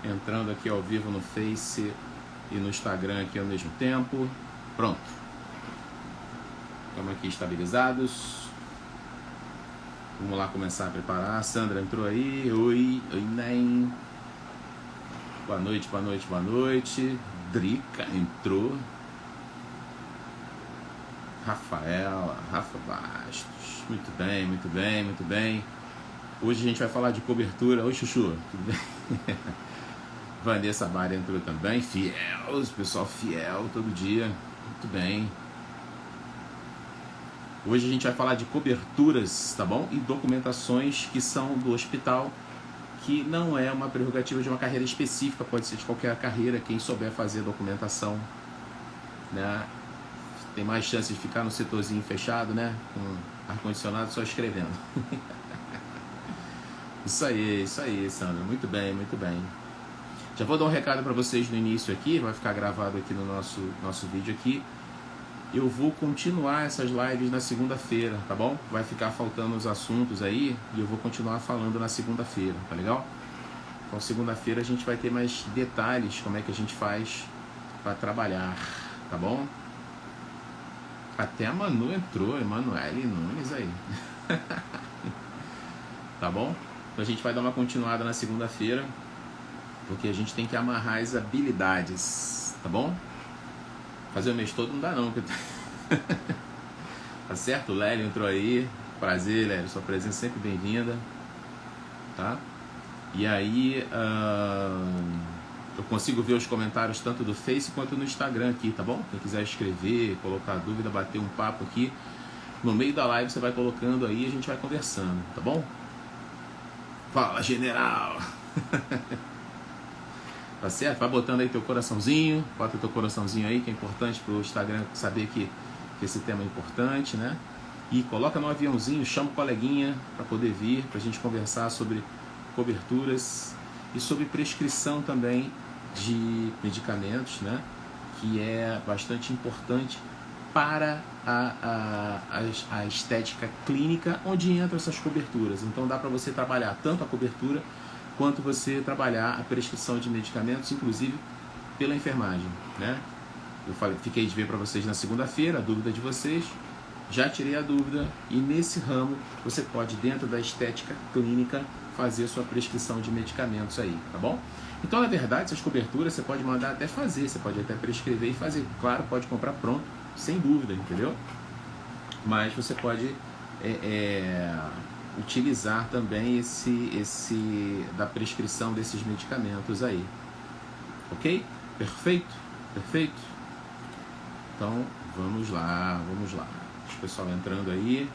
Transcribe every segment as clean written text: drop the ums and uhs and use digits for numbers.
entrando aqui ao vivo no Face e no Instagram aqui ao mesmo tempo. Pronto. Estamos aqui estabilizados. Vamos lá começar a preparar. A Sandra entrou aí. Oi, nem. Boa noite, boa noite, boa noite. Drica entrou. Rafa Bastos. Muito bem, muito bem, muito bem. Hoje a gente vai falar de cobertura. Oi, Chuchu, tudo bem? Vanessa Mari entrou também. Fiel, pessoal fiel todo dia. Muito bem. Hoje a gente vai falar de coberturas, tá bom? E documentações que são do hospital, que não é uma prerrogativa de uma carreira específica, pode ser de qualquer carreira. Quem souber fazer documentação, né, tem mais chance de ficar no setorzinho fechado, né, com ar-condicionado, só escrevendo. Isso aí, Sandra. Muito bem, muito bem. Já vou dar um recado para vocês no início aqui, vai ficar gravado aqui no nosso vídeo aqui. Eu vou continuar essas lives na segunda-feira, tá bom? Vai ficar faltando os assuntos aí e eu vou continuar falando na segunda-feira, tá legal? Então segunda-feira a gente vai ter mais detalhes, como é que a gente faz para trabalhar, tá bom? Até a Manu entrou, Emanuele Nunes aí. Tá bom? Então a gente vai dar uma continuada na segunda-feira, porque a gente tem que amarrar as habilidades, tá bom? Fazer o mês todo não dá não. Tá certo? O Lélio entrou aí. Prazer, Lélio, sua presença sempre bem-vinda. Tá? E aí eu consigo ver os comentários tanto do Face quanto no Instagram aqui, tá bom? Quem quiser escrever, colocar dúvida, bater um papo aqui, no meio da live você vai colocando aí e a gente vai conversando, tá bom? Fala, general! Tá certo? Vai botando aí teu coraçãozinho, bota teu coraçãozinho aí, que é importante pro Instagram saber que esse tema é importante, né? E coloca no aviãozinho, chama o coleguinha para poder vir, pra gente conversar sobre coberturas e sobre prescrição também de medicamentos, né? Que é bastante importante para a estética clínica, onde entram essas coberturas. Então dá para você trabalhar tanto a cobertura quanto você trabalhar a prescrição de medicamentos, inclusive pela enfermagem, né? Eu fiquei de ver para vocês na segunda-feira a dúvida de vocês, já tirei a dúvida e nesse ramo você pode, dentro da estética clínica, fazer sua prescrição de medicamentos aí, tá bom? Então, na verdade, essas coberturas você pode mandar até fazer, você pode até prescrever e fazer. Claro, pode comprar pronto, sem dúvida, entendeu? Mas você pode utilizar também esse da prescrição desses medicamentos aí, ok? Perfeito? Perfeito? Então vamos lá. O pessoal entrando aí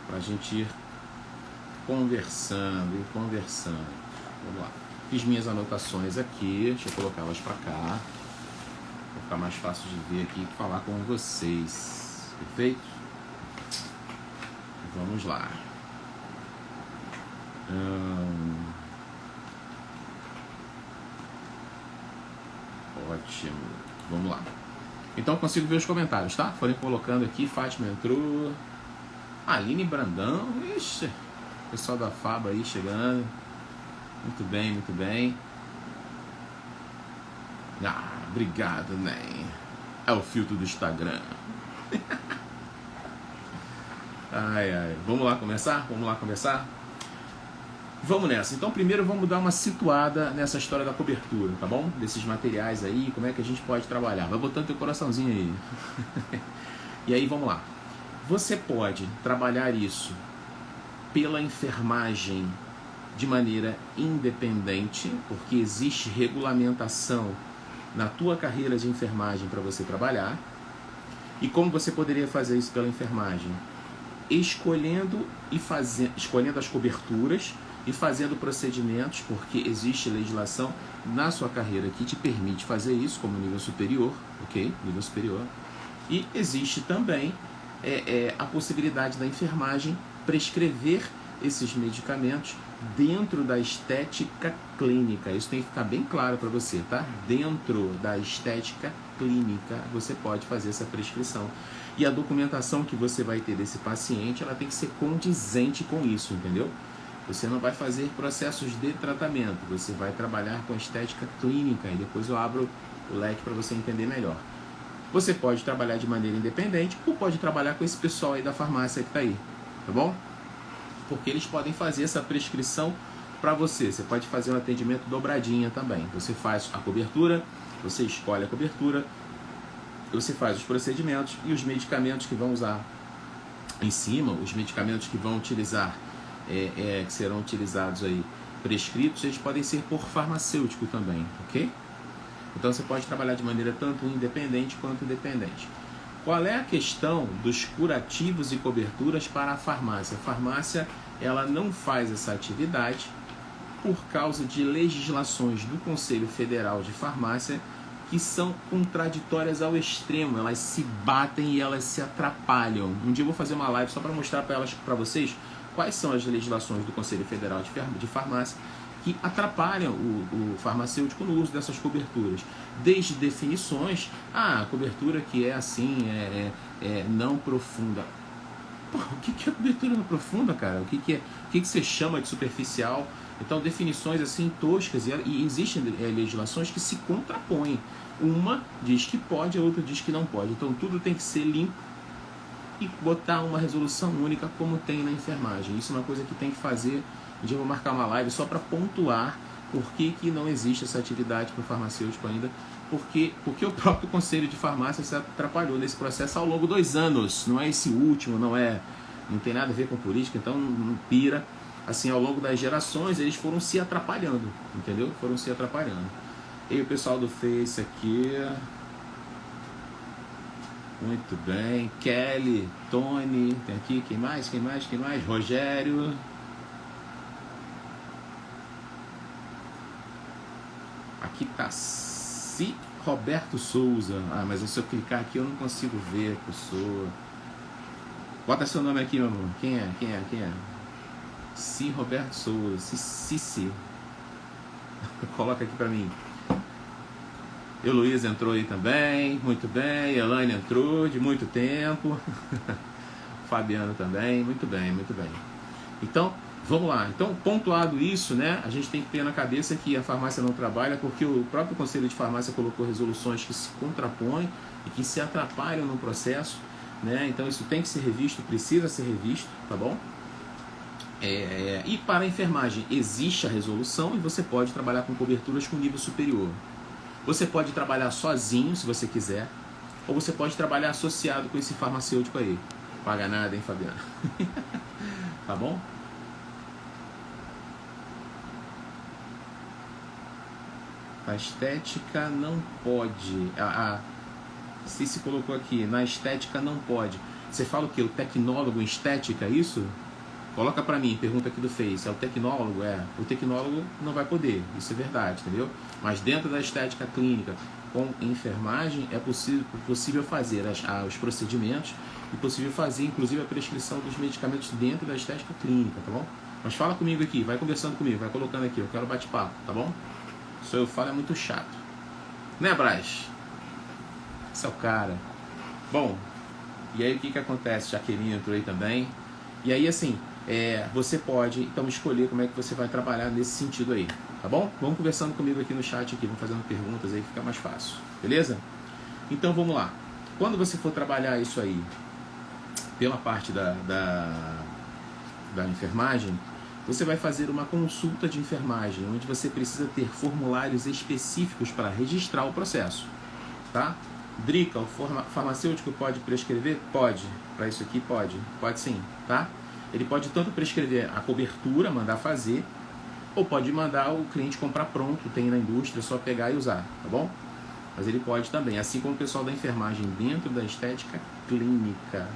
pra gente ir conversando. Vamos lá. Fiz minhas anotações aqui, deixa eu colocá-las pra cá, pra ficar mais fácil de ver aqui e falar com vocês. Perfeito? Vamos lá. Ótimo. Vamos lá. Então consigo ver os comentários, tá? Forem colocando aqui. Fátima entrou. Aline Brandão. Ixi. Pessoal da FABA aí chegando. Muito bem, muito bem. Obrigado, Ney. É o filtro do Instagram. Ai. Vamos lá começar? Vamos nessa. Então primeiro vamos dar uma situada nessa história da cobertura, tá bom? Desses materiais aí, como é que a gente pode trabalhar. Vai botando teu coraçãozinho aí. E aí vamos lá. Você pode trabalhar isso pela enfermagem de maneira independente, porque existe regulamentação na tua carreira de enfermagem para você trabalhar. E como você poderia fazer isso pela enfermagem? Escolhendo as coberturas e fazendo procedimentos, porque existe legislação na sua carreira que te permite fazer isso como nível superior, ok? Nível superior. E existe também a possibilidade da enfermagem prescrever esses medicamentos dentro da estética clínica. Isso tem que ficar bem claro para você, tá? Dentro da estética clínica você pode fazer essa prescrição. E a documentação que você vai ter desse paciente, ela tem que ser condizente com isso, entendeu? Você não vai fazer processos de tratamento, você vai trabalhar com a estética clínica e depois eu abro o leque para você entender melhor. Você pode trabalhar de maneira independente ou pode trabalhar com esse pessoal aí da farmácia que está aí, tá bom? Porque eles podem fazer essa prescrição para você. Você pode fazer um atendimento dobradinha também. Você faz a cobertura, você escolhe a cobertura, você faz os procedimentos e os medicamentos que vão usar em cima, os medicamentos que vão utilizar, que serão utilizados aí, prescritos, eles podem ser por farmacêutico também, ok? Então você pode trabalhar de maneira tanto independente quanto dependente. Qual é a questão dos curativos e coberturas para a farmácia? A farmácia, ela não faz essa atividade por causa de legislações do Conselho Federal de Farmácia que são contraditórias ao extremo, elas se batem e elas se atrapalham. Um dia eu vou fazer uma live só para mostrar para vocês quais são as legislações do Conselho Federal de Farmácia que atrapalham o farmacêutico no uso dessas coberturas. Desde definições, a cobertura que é assim, não profunda. Pô, o que é cobertura não profunda, cara? O que você chama de superficial? Então, definições assim toscas, e existem legislações que se contrapõem. Uma diz que pode, a outra diz que não pode. Então, tudo tem que ser limpo e botar uma resolução única como tem na enfermagem. Isso é uma coisa que tem que fazer. Um dia eu vou marcar uma live só para pontuar por que não existe essa atividade para o farmacêutico ainda. Porque o próprio Conselho de Farmácia se atrapalhou nesse processo ao longo dos anos. Não é esse último, não tem nada a ver com política, então não pira. Assim, ao longo das gerações, eles foram se atrapalhando, entendeu? Foram se atrapalhando. E o pessoal do Face aqui. Muito bem. Kelly, Tony, tem aqui, quem mais? Rogério. Aqui tá Roberto Souza. Ah, mas se eu clicar aqui eu não consigo ver a pessoa. Bota seu nome aqui, meu amor. Quem é? Roberto Souza. Cici. Coloca aqui pra mim. Heloísa entrou aí também. Muito bem. Elaine entrou de muito tempo. Fabiano também. Muito bem. Então, vamos lá. Então, pontuado isso, né? A gente tem que ter na cabeça que a farmácia não trabalha porque o próprio Conselho de Farmácia colocou resoluções que se contrapõem e que se atrapalham no processo, né? Então, isso tem que ser revisto, precisa ser revisto, tá bom? E para a enfermagem existe a resolução e você pode trabalhar com coberturas com nível superior. Você pode trabalhar sozinho, se você quiser, ou você pode trabalhar associado com esse farmacêutico aí. Paga nada, hein, Fabiano? Tá bom? A estética não pode. Se colocou aqui, na estética não pode. Você fala o quê? O tecnólogo em estética, é isso? Coloca pra mim, pergunta aqui do Face. É o tecnólogo? O tecnólogo não vai poder, isso é verdade, entendeu? Mas dentro da estética clínica, com enfermagem, é possível fazer os procedimentos e possível fazer, inclusive, a prescrição dos medicamentos dentro da estética clínica, tá bom? Mas fala comigo aqui, vai conversando comigo, vai colocando aqui, eu quero bate-papo, tá bom? Só eu falo é muito chato. Né, Braz? Esse é o cara. Bom, e aí o que acontece? Jaqueline entrou aí também. E aí, assim, você pode, então, escolher como é que você vai trabalhar nesse sentido aí, tá bom? Vamos conversando comigo aqui no chat, aqui, vamos fazendo perguntas aí que fica mais fácil, beleza? Então, vamos lá. Quando você for trabalhar isso aí pela parte da enfermagem, você vai fazer uma consulta de enfermagem, onde você precisa ter formulários específicos para registrar o processo, tá? Drica, o farmacêutico pode prescrever? Pode. Para isso aqui, pode. Pode sim, tá? Ele pode tanto prescrever a cobertura, mandar fazer, ou pode mandar o cliente comprar pronto, tem na indústria, só pegar e usar, tá bom? Mas ele pode também, assim como o pessoal da enfermagem dentro da estética clínica.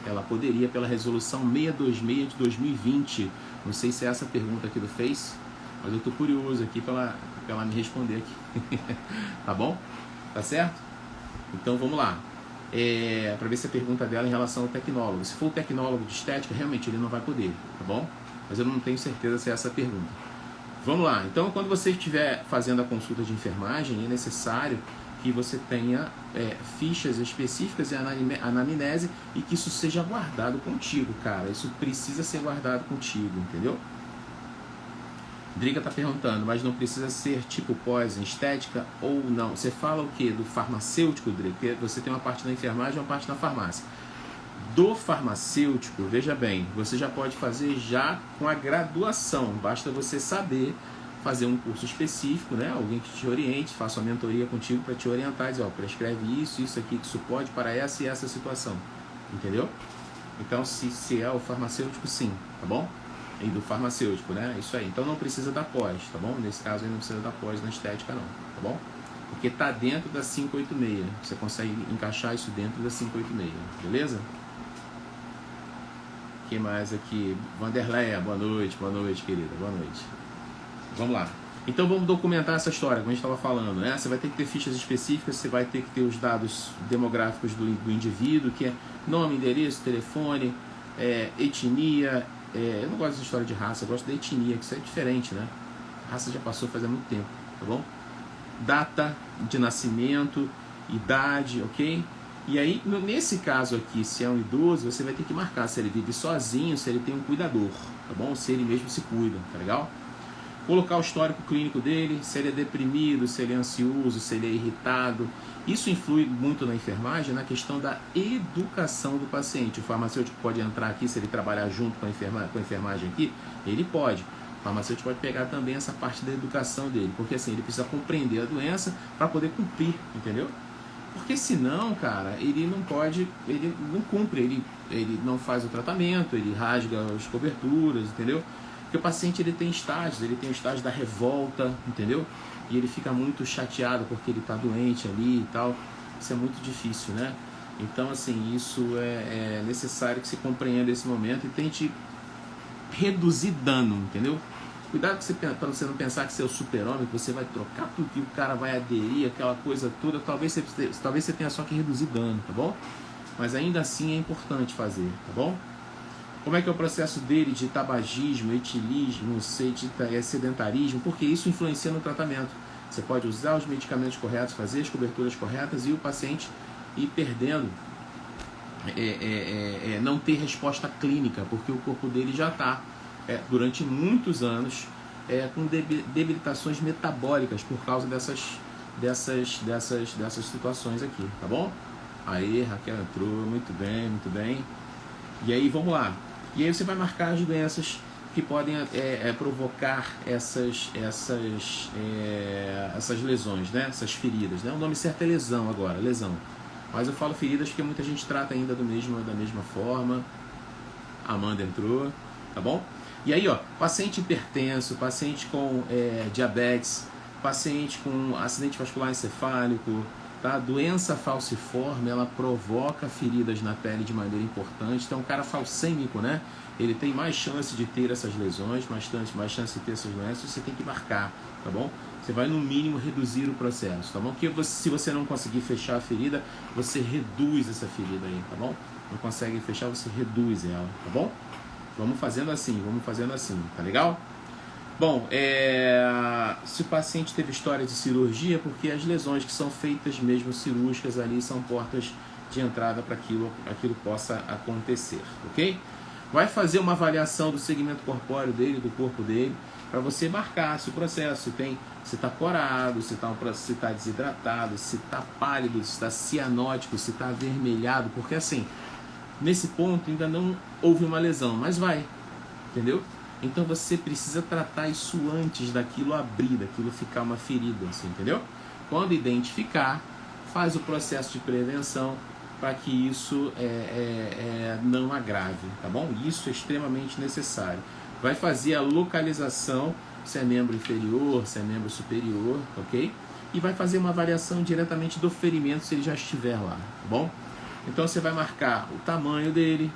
Ela poderia, pela resolução 626 de 2020, não sei se é essa pergunta aqui do Face, mas eu tô curioso aqui pra ela me responder aqui. Tá bom? Tá certo? Então vamos lá. Para ver se a pergunta dela é em relação ao tecnólogo. Se for o tecnólogo de estética, realmente ele não vai poder, tá bom? Mas eu não tenho certeza se é essa a pergunta. Vamos lá. Então, quando você estiver fazendo a consulta de enfermagem, é necessário que você tenha fichas específicas e anamnese e que isso seja guardado contigo, cara. Isso precisa ser guardado contigo, entendeu? Drica está perguntando, mas não precisa ser tipo pós em estética ou não? Você fala o que? Do farmacêutico, Drica? Porque você tem uma parte na enfermagem e uma parte na farmácia. Do farmacêutico, veja bem, você já pode fazer já com a graduação. Basta você saber fazer um curso específico, né? Alguém que te oriente, faça uma mentoria contigo para te orientar, dizer, ó, prescreve isso, isso aqui, que isso pode para essa e essa situação. Entendeu? Então, se é o farmacêutico, sim, tá bom? E do farmacêutico, né? Isso aí. Então não precisa da pós, tá bom? Nesse caso aí não precisa da pós na estética não, tá bom? Porque tá dentro da 586. Você consegue encaixar isso dentro da 586, beleza? O que mais aqui? Vanderleia, boa noite, querida, boa noite. Vamos lá. Então vamos documentar essa história, como a gente estava falando, né? Você vai ter que ter fichas específicas, você vai ter que ter os dados demográficos do indivíduo, que é nome, endereço, telefone, etnia. Eu não gosto dessa história de raça, eu gosto da etnia, que isso é diferente, né? A raça já passou faz muito tempo, tá bom? Data de nascimento, idade, ok? E aí, nesse caso aqui, se é um idoso, você vai ter que marcar se ele vive sozinho, se ele tem um cuidador, tá bom? Se ele mesmo se cuida, tá legal? Colocar o histórico clínico dele, se ele é deprimido, se ele é ansioso, se ele é irritado. Isso influi muito na enfermagem, na questão da educação do paciente. O farmacêutico pode entrar aqui, se ele trabalhar junto com a enfermagem aqui, ele pode. O farmacêutico pode pegar também essa parte da educação dele, porque assim, ele precisa compreender a doença para poder cumprir, entendeu? Porque senão, cara, ele não pode, ele não cumpre, ele não faz o tratamento, ele rasga as coberturas, entendeu? Porque o paciente ele tem o estágio da revolta, entendeu? E ele fica muito chateado porque ele está doente ali e tal. Isso é muito difícil, né? Então, assim, isso é necessário que se compreenda esse momento e tente reduzir dano, entendeu? Cuidado para você não pensar que você é o super-homem, que você vai trocar tudo, que o cara vai aderir, aquela coisa toda. Talvez você tenha só que reduzir dano, tá bom? Mas ainda assim é importante fazer, tá bom? Como é que é o processo dele de tabagismo, etilismo, sedentarismo? Porque isso influencia no tratamento. Você pode usar os medicamentos corretos, fazer as coberturas corretas e o paciente ir perdendo, não ter resposta clínica, porque o corpo dele já está, durante muitos anos, com debilitações metabólicas por causa dessas situações aqui, tá bom? Aí, Raquel entrou, muito bem. E aí, vamos lá. E aí você vai marcar as doenças que podem provocar essas lesões, né? Essas feridas, né? O nome certo é lesão agora, lesão. Mas eu falo feridas porque muita gente trata ainda da mesma forma. A Amanda entrou, tá bom? E aí, ó, paciente hipertenso, paciente com diabetes, paciente com acidente vascular encefálico, tá? Doença falciforme, ela provoca feridas na pele de maneira importante. Então, um cara falcêmico, né? Ele tem mais chance de ter essas lesões, mais chance de ter essas doenças. Você tem que marcar, tá bom? Você vai, no mínimo, reduzir o processo, tá bom? Porque se você não conseguir fechar a ferida, você reduz essa ferida aí, tá bom? Não consegue fechar, você reduz ela, tá bom? Vamos fazendo assim, tá legal? Bom, se o paciente teve história de cirurgia, porque as lesões que são feitas mesmo cirúrgicas ali são portas de entrada para aquilo possa acontecer, ok? Vai fazer uma avaliação do segmento corpóreo dele, do corpo dele, para você marcar se o processo se está corado, se está desidratado, se está pálido, se está cianótico, se está avermelhado, porque assim, nesse ponto ainda não houve uma lesão, mas vai, entendeu? Então você precisa tratar isso antes daquilo abrir, daquilo ficar uma ferida, assim, entendeu? Quando identificar, faz o processo de prevenção para que isso não agrave, tá bom? Isso é extremamente necessário. Vai fazer a localização, se é membro inferior, se é membro superior, ok? E vai fazer uma avaliação diretamente do ferimento se ele já estiver lá, tá bom? Então você vai marcar o tamanho dele,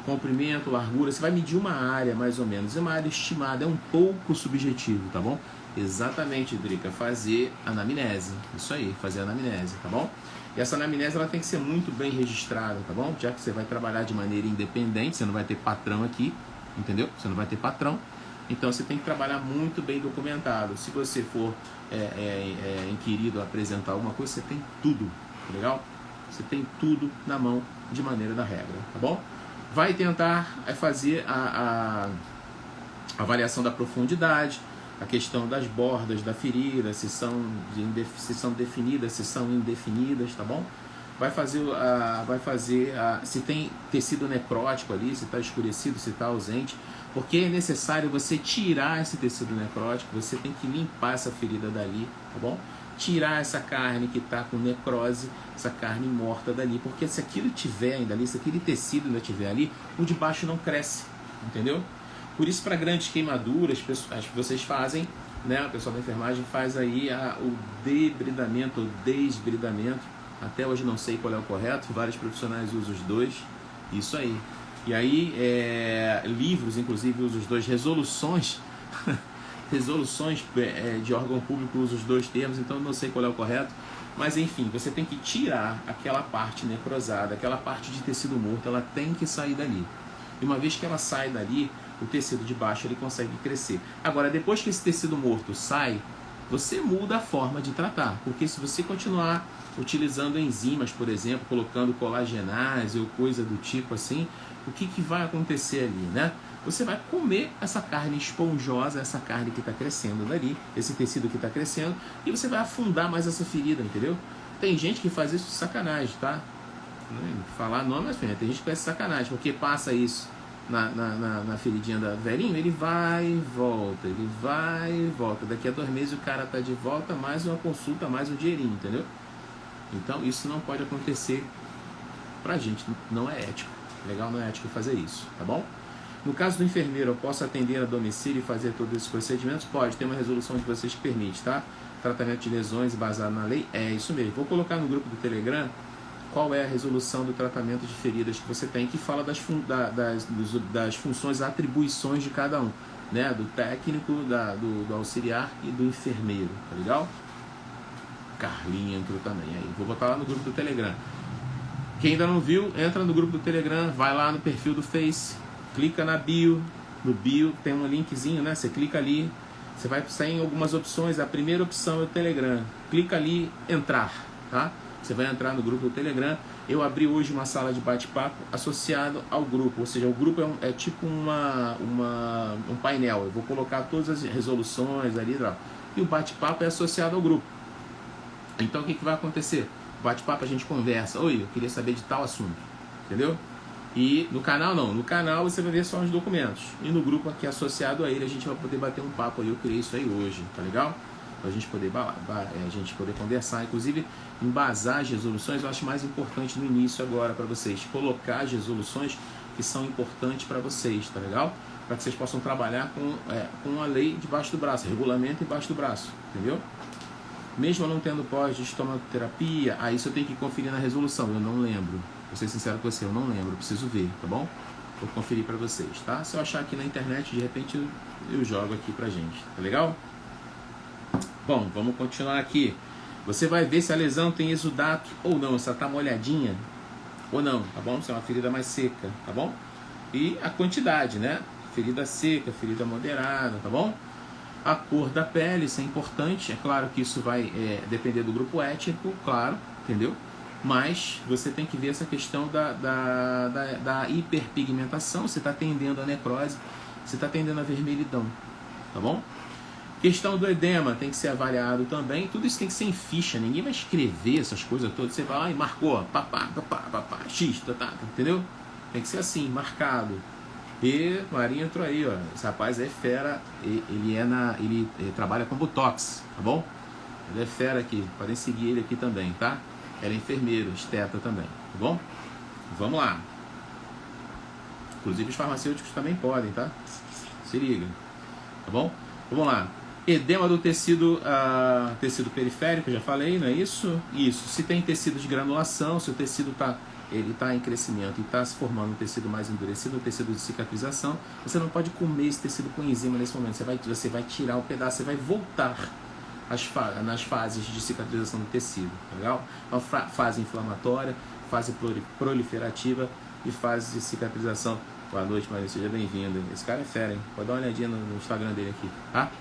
comprimento, largura, você vai medir uma área mais ou menos, é uma área estimada, é um pouco subjetivo, tá bom? Exatamente, Drica, fazer anamnese, isso aí, fazer anamnese, tá bom? E essa anamnese ela tem que ser muito bem registrada, tá bom? Já que você vai trabalhar de maneira independente, você não vai ter patrão aqui, entendeu? Você não vai ter patrão, então você tem que trabalhar muito bem documentado. Se você for inquirido a apresentar alguma coisa, você tem tudo, tá legal? Você tem tudo na mão de maneira da regra, tá bom? Vai tentar fazer a avaliação da profundidade, a questão das bordas da ferida, se são definidas, se são indefinidas, tá bom? Vai fazer se tem tecido necrótico ali, se está escurecido, se está ausente, porque é necessário você tirar esse tecido necrótico, você tem que limpar essa ferida dali, tá bom? Tirar essa carne que está com necrose, essa carne morta dali, porque se aquilo tiver ainda ali, se aquele tecido ainda tiver ali, o de baixo não cresce, entendeu? Por isso, para grandes queimaduras, vocês fazem, né, o pessoal da enfermagem faz aí o debridamento, o desbridamento. Até hoje não sei qual é o correto, vários profissionais usam os dois, isso aí. E aí, livros, inclusive, usam os dois. Resoluções de órgão público usam os dois termos, então não sei qual é o correto. Mas enfim, você tem que tirar aquela parte necrosada, aquela parte de tecido morto, ela tem que sair dali. E uma vez que ela sai dali, o tecido de baixo ele consegue crescer. Agora, depois que esse tecido morto sai, você muda a forma de tratar, porque se você continuar utilizando enzimas, por exemplo, colocando colagenase ou coisa do tipo assim, o que vai acontecer ali, né? Você vai comer essa carne esponjosa, essa carne que está crescendo dali, esse tecido que está crescendo, e você vai afundar mais essa ferida, entendeu? Tem gente que faz isso de sacanagem, tá? Falar nome, mas tem gente que faz sacanagem, porque passa isso na feridinha da velhinho, ele vai e volta, ele vai e volta. Daqui a 2 meses o cara tá de volta, mais uma consulta, mais um dinheirinho, entendeu? Então isso não pode acontecer pra gente, não é ético. Legal, não é ético fazer isso, tá bom? No caso do enfermeiro, eu posso atender a domicílio e fazer todos esses procedimentos? Pode, tem uma resolução de vocês que permite, tá? Tratamento de lesões baseado na lei, é isso mesmo. Vou colocar no grupo do Telegram qual é a resolução do tratamento de feridas que você tem, que fala das funções, atribuições de cada um, né? Do técnico, do auxiliar e do enfermeiro, tá legal? Carlinha entrou também aí. Vou botar lá no grupo do Telegram. Quem ainda não viu, entra no grupo do Telegram, vai lá no perfil do Face, clica na bio, no bio tem um linkzinho, né? Você clica ali, você vai sair em algumas opções, a primeira opção é o Telegram. Clica ali, entrar, tá? Você vai entrar no grupo do Telegram. Eu abri hoje uma sala de bate-papo associado ao grupo, ou seja, o grupo é tipo um painel. Eu vou colocar todas as resoluções ali, e o bate-papo é associado ao grupo. Então o que vai acontecer? Bate-papo, a gente conversa. Oi, eu queria saber de tal assunto, entendeu? E no canal não, no canal você vai ver só os documentos. E no grupo aqui associado a ele a gente vai poder bater um papo aí. Eu criei isso aí hoje, tá legal? Pra gente poder, conversar, inclusive embasar as resoluções. Eu acho mais importante no início agora para vocês, colocar as resoluções que são importantes para vocês, tá legal? Para que vocês possam trabalhar com a lei debaixo do braço, regulamento debaixo do braço, entendeu? Mesmo eu não tendo pós de estomaterapia, isso eu tenho que conferir na resolução, eu não lembro. Vou ser sincero com você, eu não lembro, preciso ver, tá bom? Vou conferir para vocês, tá? Se eu achar aqui na internet, de repente eu jogo aqui pra gente, tá legal? Bom, vamos continuar aqui. Você vai ver se a lesão tem exudato ou não, se ela tá molhadinha ou não, tá bom? Se é uma ferida mais seca, tá bom? E a quantidade, né? Ferida seca, ferida moderada, tá bom? A cor da pele, isso é importante. É claro que isso vai depender do grupo étnico, claro, entendeu? Mas você tem que ver essa questão da hiperpigmentação. Você está tendendo a necrose, você está tendendo a vermelhidão, tá bom? Questão do edema tem que ser avaliado também. Tudo isso tem que ser em ficha. Ninguém vai escrever essas coisas todas. Você vai lá e marcou, papá, X, entendeu? Tem que ser assim, marcado. E o Marinho entrou aí, ó. Esse rapaz é fera. Ele trabalha com botox, tá bom? Ele é fera aqui. Podem seguir ele aqui também, tá? Ele é enfermeiro, esteta também, tá bom? Vamos lá. Inclusive os farmacêuticos também podem, tá? Se liga, tá bom? Vamos lá. Edema do tecido periférico, já falei, não é isso? Isso. Se tem tecido de granulação, se o tecido está em crescimento e está se formando um tecido mais endurecido, um tecido de cicatrização, você não pode comer esse tecido com enzima nesse momento. Você vai tirar o pedaço, você vai voltar nas fases de cicatrização do tecido, tá legal? Então, fase inflamatória, fase proliferativa e fase de cicatrização. Boa noite, Maria, seja bem-vindo. Esse cara é fera, hein? Pode dar uma olhadinha no Instagram dele aqui, tá?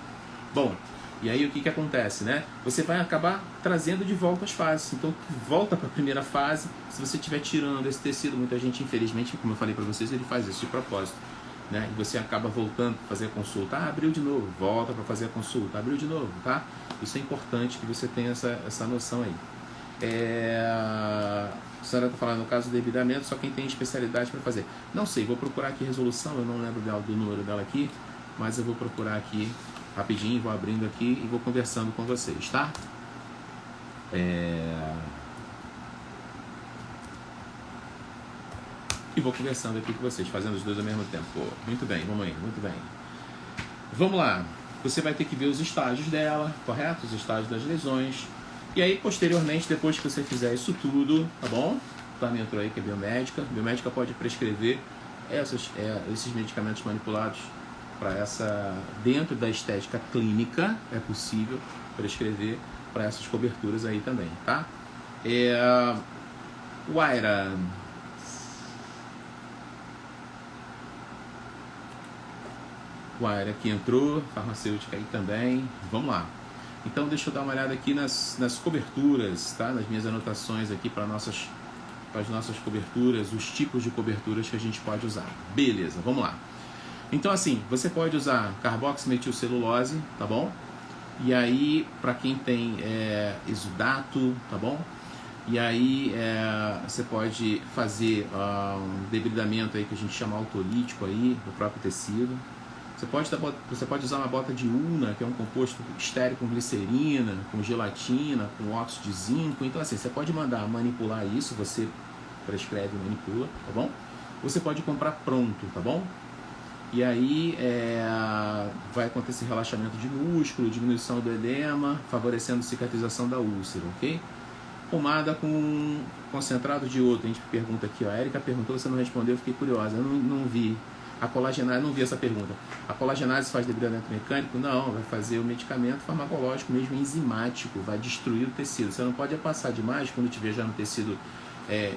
Bom, e aí o que acontece, né? Você vai acabar trazendo de volta as fases. Então, volta para a primeira fase. Se você estiver tirando esse tecido, muita gente, infelizmente, como eu falei para vocês, ele faz isso de propósito. né? E você acaba voltando para fazer a consulta. Abriu de novo, volta para fazer a consulta. Abriu de novo, tá? Isso é importante que você tenha essa noção aí. A senhora está falando no caso do debidamento, só quem tem especialidade para fazer. Não sei, vou procurar aqui a resolução, eu não lembro do número dela aqui, mas eu vou procurar aqui rapidinho, vou abrindo aqui e vou conversando com vocês, tá? E vou conversando aqui com vocês, fazendo os dois ao mesmo tempo. Pô, muito bem, vamos aí, muito bem. Vamos lá. Você vai ter que ver os estágios dela, correto? Os estágios das lesões. E aí, posteriormente, depois que você fizer isso tudo, tá bom? Tá, entrou aí que é biomédica. Biomédica pode prescrever esses medicamentos manipulados para essa... Dentro da estética clínica, é possível prescrever para essas coberturas aí também, tá? Waira... O Aira aqui entrou, farmacêutica aí também. Vamos lá. Então deixa eu dar uma olhada aqui nas coberturas, tá? Nas minhas anotações aqui para as nossas coberturas, os tipos de coberturas que a gente pode usar. Beleza, vamos lá. Então assim, você pode usar carboximetilcelulose, tá bom? E aí, para quem tem exudato, tá bom? E aí você pode fazer um debridamento aí que a gente chama autolítico aí, do próprio tecido. Você pode usar uma bota de Ulna, que é um composto estéril com glicerina, com gelatina, com óxido de zinco. Então assim, você pode mandar manipular isso, você prescreve e manipula, tá bom? Você pode comprar pronto, tá bom? E aí vai acontecer relaxamento de músculo, diminuição do edema, favorecendo a cicatrização da úlcera, ok? Pomada com concentrado de iodo. A gente pergunta aqui, ó, a Erika perguntou, você não respondeu, eu fiquei curiosa, eu não vi. A colagenase, não vi essa pergunta. A colagenase faz debridamento mecânico? Não, vai fazer o medicamento farmacológico mesmo enzimático, vai destruir o tecido. Você não pode passar demais quando tiver já no tecido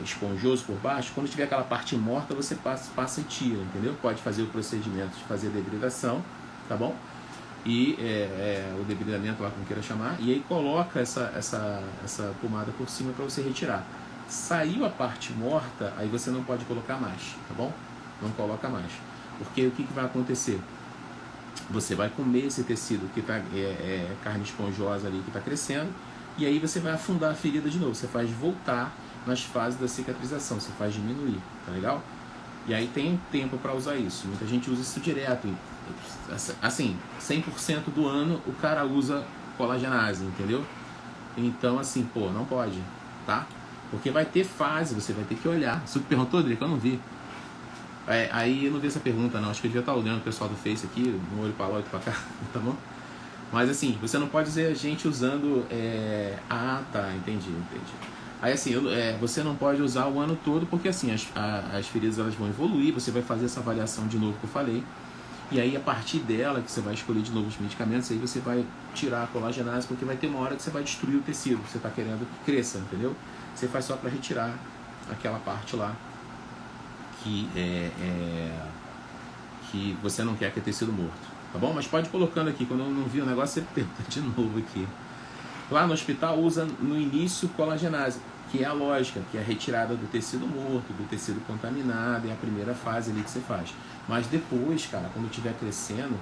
esponjoso por baixo. Quando tiver aquela parte morta, você passa e tira, entendeu? Pode fazer o procedimento de fazer a debridação, tá bom? E o debridamento lá como queira chamar, e aí coloca essa pomada por cima para você retirar. Saiu a parte morta, aí você não pode colocar mais, tá bom? Não coloca mais. Porque o que vai acontecer? Você vai comer esse tecido que tá, carne esponjosa ali que está crescendo, e aí você vai afundar a ferida de novo. Você faz voltar nas fases da cicatrização, você faz diminuir, tá legal? E aí tem tempo para usar isso. Muita gente usa isso direto. Assim, 100% do ano o cara usa colagenase, entendeu? Então assim, pô, não pode, tá? Porque vai ter fase, você vai ter que olhar. Você perguntou, Drica? Eu não vi. Aí eu não vi essa pergunta não, acho que eu devia estar olhando o pessoal do Face aqui, um olho para lá, outro para cá, tá bom? Mas assim, você não pode dizer a gente usando... tá, entendi. Aí assim, você não pode usar o ano todo, porque assim, as feridas elas vão evoluir, você vai fazer essa avaliação de novo que eu falei, e aí a partir dela que você vai escolher de novo os medicamentos, aí você vai tirar a colagenase, porque vai ter uma hora que você vai destruir o tecido, que você está querendo que cresça, entendeu? Você faz só para retirar aquela parte lá, que você não quer que tenha sido morto, tá bom? Mas pode ir colocando aqui, quando eu não vi o negócio, você pergunta de novo aqui. Lá no hospital usa no início colagenase, que é a lógica, que é a retirada do tecido morto, do tecido contaminado, é a primeira fase ali que você faz. Mas depois, cara, quando estiver crescendo,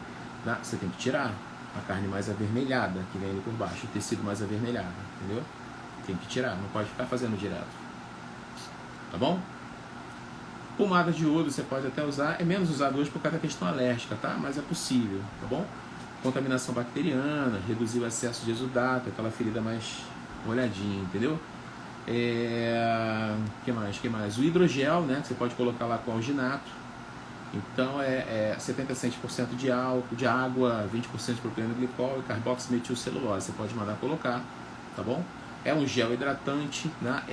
você tem que tirar a carne mais avermelhada, que vem ali por baixo, o tecido mais avermelhado, entendeu? Tem que tirar, não pode ficar fazendo direto, tá bom? Pomada de iodo você pode até usar, é menos usado hoje por causa da questão alérgica, tá? Mas é possível, tá bom? Contaminação bacteriana, reduzir o excesso de exudato, aquela ferida mais molhadinha, entendeu? Que mais? O hidrogel, né? Que você pode colocar lá com alginato. Então 76% de álcool, de água, 20% de propileno glicol e carboximetilcelulose. Você pode mandar colocar, tá bom? É um gel hidratante, né?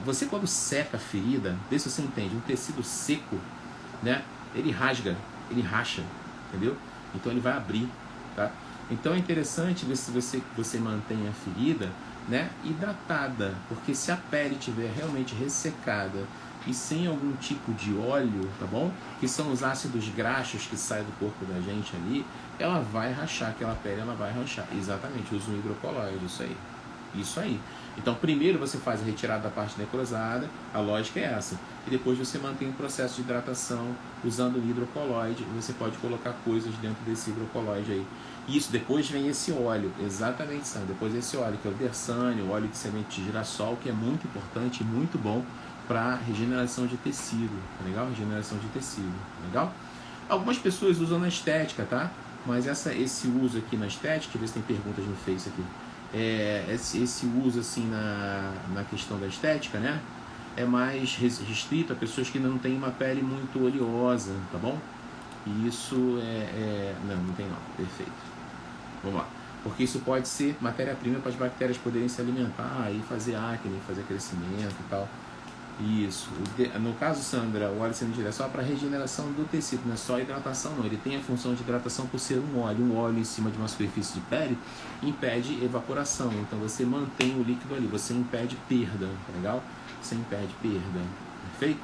Você quando seca a ferida, vê se você entende, um tecido seco, né? Ele rasga, ele racha, entendeu? Então ele vai abrir, tá? Então é interessante ver se você mantém a ferida, né, hidratada, porque se a pele estiver realmente ressecada e sem algum tipo de óleo, tá bom? Que são os ácidos graxos que saem do corpo da gente ali, ela vai rachar, aquela pele ela vai rachar. Exatamente, usa um hidrocolóide, isso aí. Isso aí. Então, primeiro você faz a retirada da parte necrosada, a lógica é essa. E depois você mantém o processo de hidratação usando o hidrocoloide. Você pode colocar coisas dentro desse hidrocoloide aí. Isso, depois vem esse óleo, exatamente, Sam. Depois esse óleo, que é o Dersane, o óleo de semente de girassol, que é muito importante e muito bom para regeneração de tecido, tá legal? Regeneração de tecido, tá legal? Algumas pessoas usam na estética, tá? Mas esse uso aqui na estética, deixa eu ver se tem perguntas no Face aqui. Esse uso assim na questão da estética, né? É mais restrito a pessoas que não têm uma pele muito oleosa, tá bom? E isso não tem não, perfeito. Vamos lá. Porque isso pode ser matéria-prima para as bactérias poderem se alimentar e fazer acne, fazer crescimento e tal. Isso. No caso, Sandra, o óleo semente é só para regeneração do tecido, não é só hidratação não. Ele tem a função de hidratação por ser um óleo. Um óleo em cima de uma superfície de pele impede evaporação. Então você mantém o líquido ali, você impede perda, tá legal? Você impede perda. Perfeito?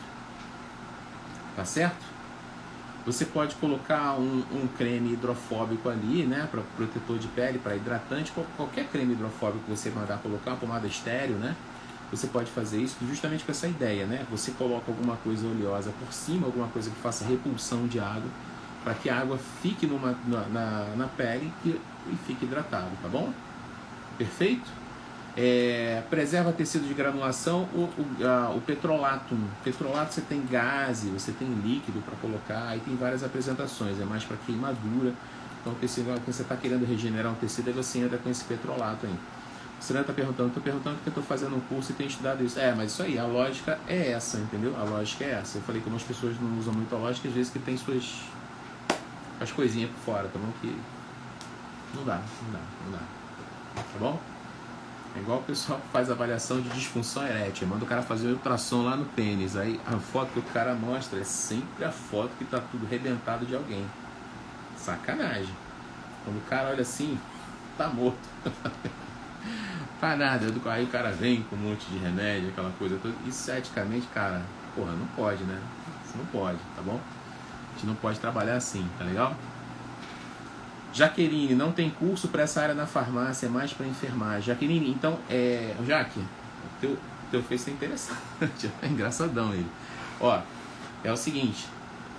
Tá certo? Você pode colocar um creme hidrofóbico ali, né, para protetor de pele, para hidratante, qualquer creme hidrofóbico que você mandar colocar, uma pomada estéreo, né? Você pode fazer isso justamente com essa ideia, né? Você coloca alguma coisa oleosa por cima, alguma coisa que faça repulsão de água, para que a água fique na pele e fique hidratado, tá bom? Perfeito? Preserva tecido de granulação, o petrolato. Petrolato você tem gase, você tem líquido para colocar, aí tem várias apresentações, é mais para queimadura. Então, tecido, quando você está querendo regenerar um tecido, aí você entra com esse petrolato aí. Você está perguntando, estou perguntando porque eu estou fazendo um curso e tenho estudado isso. Mas isso aí, a lógica é essa, entendeu? A lógica é essa. Eu falei que algumas pessoas não usam muito a lógica, às vezes que tem as coisinhas por fora, tá bom? Que não dá. Tá bom? É igual o pessoal que faz avaliação de disfunção erétil, manda o cara fazer ultrassom lá no pênis, aí a foto que o cara mostra é sempre a foto que tá tudo rebentado de alguém. Sacanagem. Quando o cara olha assim, tá morto. Tá nada, aí o cara vem com um monte de remédio, aquela coisa toda. Isso eticamente, cara, porra, não pode, né? Isso não pode, tá bom? A gente não pode trabalhar assim, tá legal? Jaqueline, não tem curso para essa área na farmácia, é mais para enfermagem. Jaqueline, então, Jaque, o teu Face é interessante, é engraçadão ele. Ó, é o seguinte,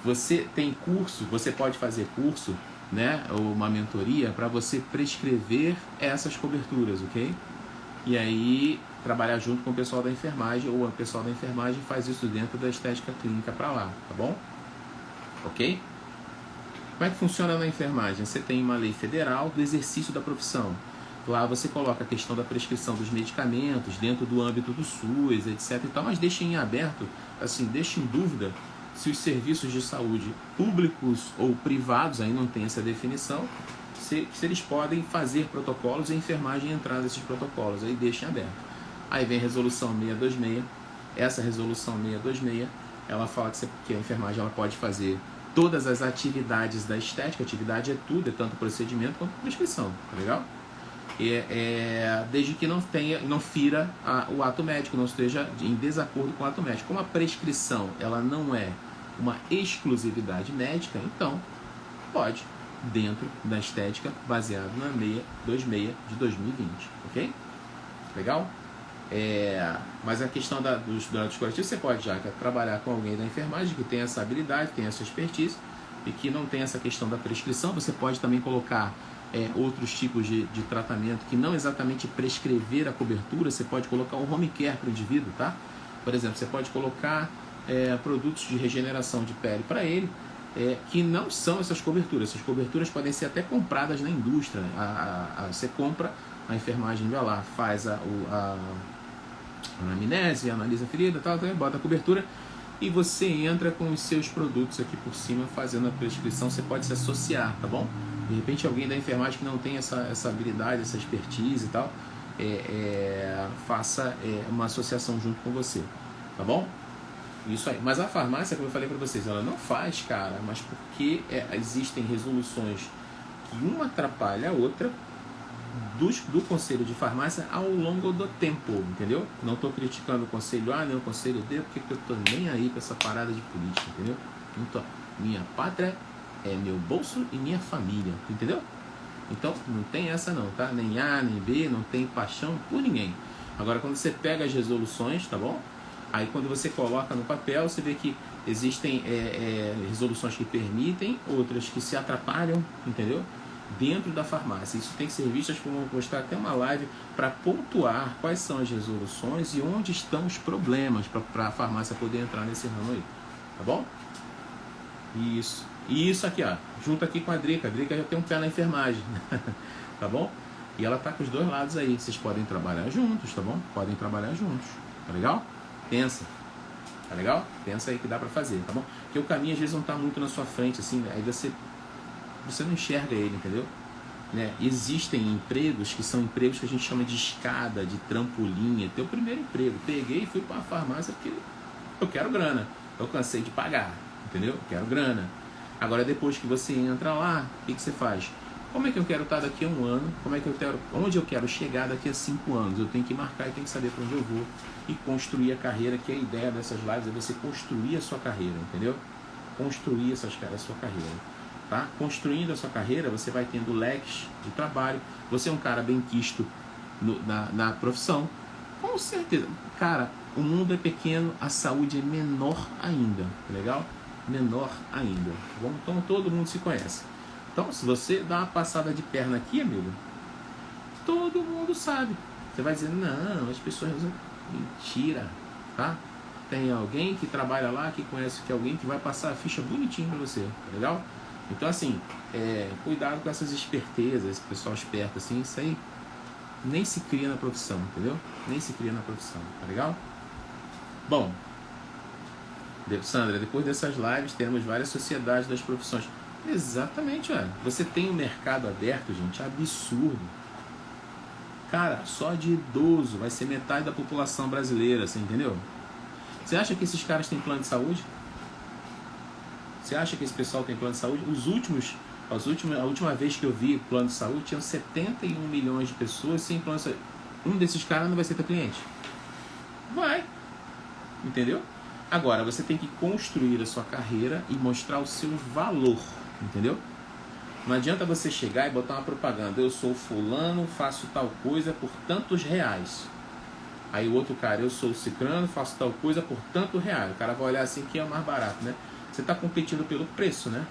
você tem curso, você pode fazer curso, né, ou uma mentoria para você prescrever essas coberturas, ok? E aí trabalhar junto com o pessoal da enfermagem, ou o pessoal da enfermagem faz isso dentro da estética clínica para lá, tá bom? Ok? Como é que funciona na enfermagem? Você tem uma lei federal do exercício da profissão. Lá você coloca a questão da prescrição dos medicamentos dentro do âmbito do SUS, etc. e tal, mas deixa em aberto, assim, deixa em dúvida se os serviços de saúde públicos ou privados, aí não tem essa definição, se eles podem fazer protocolos e a enfermagem entrar nesses protocolos, aí deixa em aberto. Aí vem a resolução 626, essa resolução 626, ela fala que a enfermagem ela pode fazer todas as atividades da estética, atividade é tudo, é tanto procedimento quanto prescrição, tá legal? Desde que não fira o ato médico, não esteja em desacordo com o ato médico. Como a prescrição ela não é uma exclusividade médica, então pode, dentro da estética, baseado na 626 de 2020, ok? Legal? Mas a questão dos curativos, você pode já trabalhar com alguém da enfermagem que tem essa habilidade, tem essa expertise e que não tem essa questão da prescrição. Você pode também colocar outros tipos de tratamento que não exatamente prescrever a cobertura. Você pode colocar um home care para o indivíduo, tá? Por exemplo, você pode colocar produtos de regeneração de pele para ele, que não são essas coberturas. Essas coberturas podem ser até compradas na indústria. Você compra, a enfermagem vai lá, faz a anamnese, analisa a ferida, tal, bota a cobertura e você entra com os seus produtos aqui por cima fazendo a prescrição. Você pode se associar, tá bom? De repente alguém da enfermagem que não tem essa habilidade, essa expertise e tal, faça uma associação junto com você, tá bom? Isso aí. Mas a farmácia, como eu falei para vocês, ela não faz, cara, mas porque existem resoluções que uma atrapalha a outra do conselho de farmácia ao longo do tempo, entendeu? Não estou criticando o conselho A, nem o conselho D, porque eu estou nem aí com essa parada de política, entendeu? Então, minha pátria é meu bolso e minha família, entendeu? Então, não tem essa não, tá? Nem A, nem B, não tem paixão por ninguém. Agora, quando você pega as resoluções, tá bom? Aí, quando você coloca no papel, você vê que existem resoluções que permitem, outras que se atrapalham, entendeu? Dentro da farmácia. Isso tem que ser visto, acho que vamos postar até uma live para pontuar quais são as resoluções e onde estão os problemas para a farmácia poder entrar nesse ramo aí, tá bom? Isso. E isso aqui, ó, junto aqui com a Drica. A Drica já tem um pé na enfermagem, tá bom? E ela tá com os dois lados aí. Vocês podem trabalhar juntos, tá bom? Podem trabalhar juntos, tá legal? Pensa, tá legal? Pensa aí que dá pra fazer, tá bom? Porque o caminho às vezes não tá muito na sua frente, assim, aí você não enxerga ele, entendeu? Né? Existem empregos que são empregos que a gente chama de escada, de trampolim. É teu primeiro emprego. Peguei e fui para a farmácia porque eu quero grana. Eu cansei de pagar, entendeu? Eu quero grana. Agora, depois que você entra lá, o que você faz? Como é que eu quero estar daqui a um ano? Onde eu quero chegar daqui a 5 anos? Eu tenho que marcar e tenho que saber para onde eu vou e construir a carreira, que é a ideia dessas lives é você construir a sua carreira, entendeu? Construir a sua carreira. Tá? Construindo a sua carreira, você vai tendo leques de trabalho. Você é um cara bem quisto na profissão. Com certeza. Cara, o mundo é pequeno, a saúde é menor ainda. Legal? Menor ainda. Bom, então todo mundo se conhece. Então, se você dá uma passada de perna aqui, amigo, todo mundo sabe. Você vai dizer, não, as pessoas... Mentira, tá? Tem alguém que trabalha lá, que conhece que alguém que vai passar a ficha bonitinho pra você. Tá legal? Então, assim, cuidado com essas espertezas, esse pessoal esperto, assim, isso aí nem se cria na profissão, entendeu? Nem se cria na profissão, tá legal? Bom, Sandra, depois dessas lives temos várias sociedades das profissões. Exatamente, olha. Você tem um mercado aberto, gente, absurdo. Cara, só de idoso vai ser metade da população brasileira, você entendeu? Você acha que esses caras têm plano de saúde? Você acha que esse pessoal tem plano de saúde? A última vez que eu vi plano de saúde, tinham 71 milhões de pessoas sem plano de saúde. Um desses caras não vai ser teu cliente? Vai. Entendeu? Agora, você tem que construir a sua carreira e mostrar o seu valor. Entendeu? Não adianta você chegar e botar uma propaganda. Eu sou fulano, faço tal coisa por tantos reais. Aí o outro cara, eu sou cicrano, faço tal coisa por tanto real. O cara vai olhar assim que é o mais barato, né? Você está competindo pelo preço, né?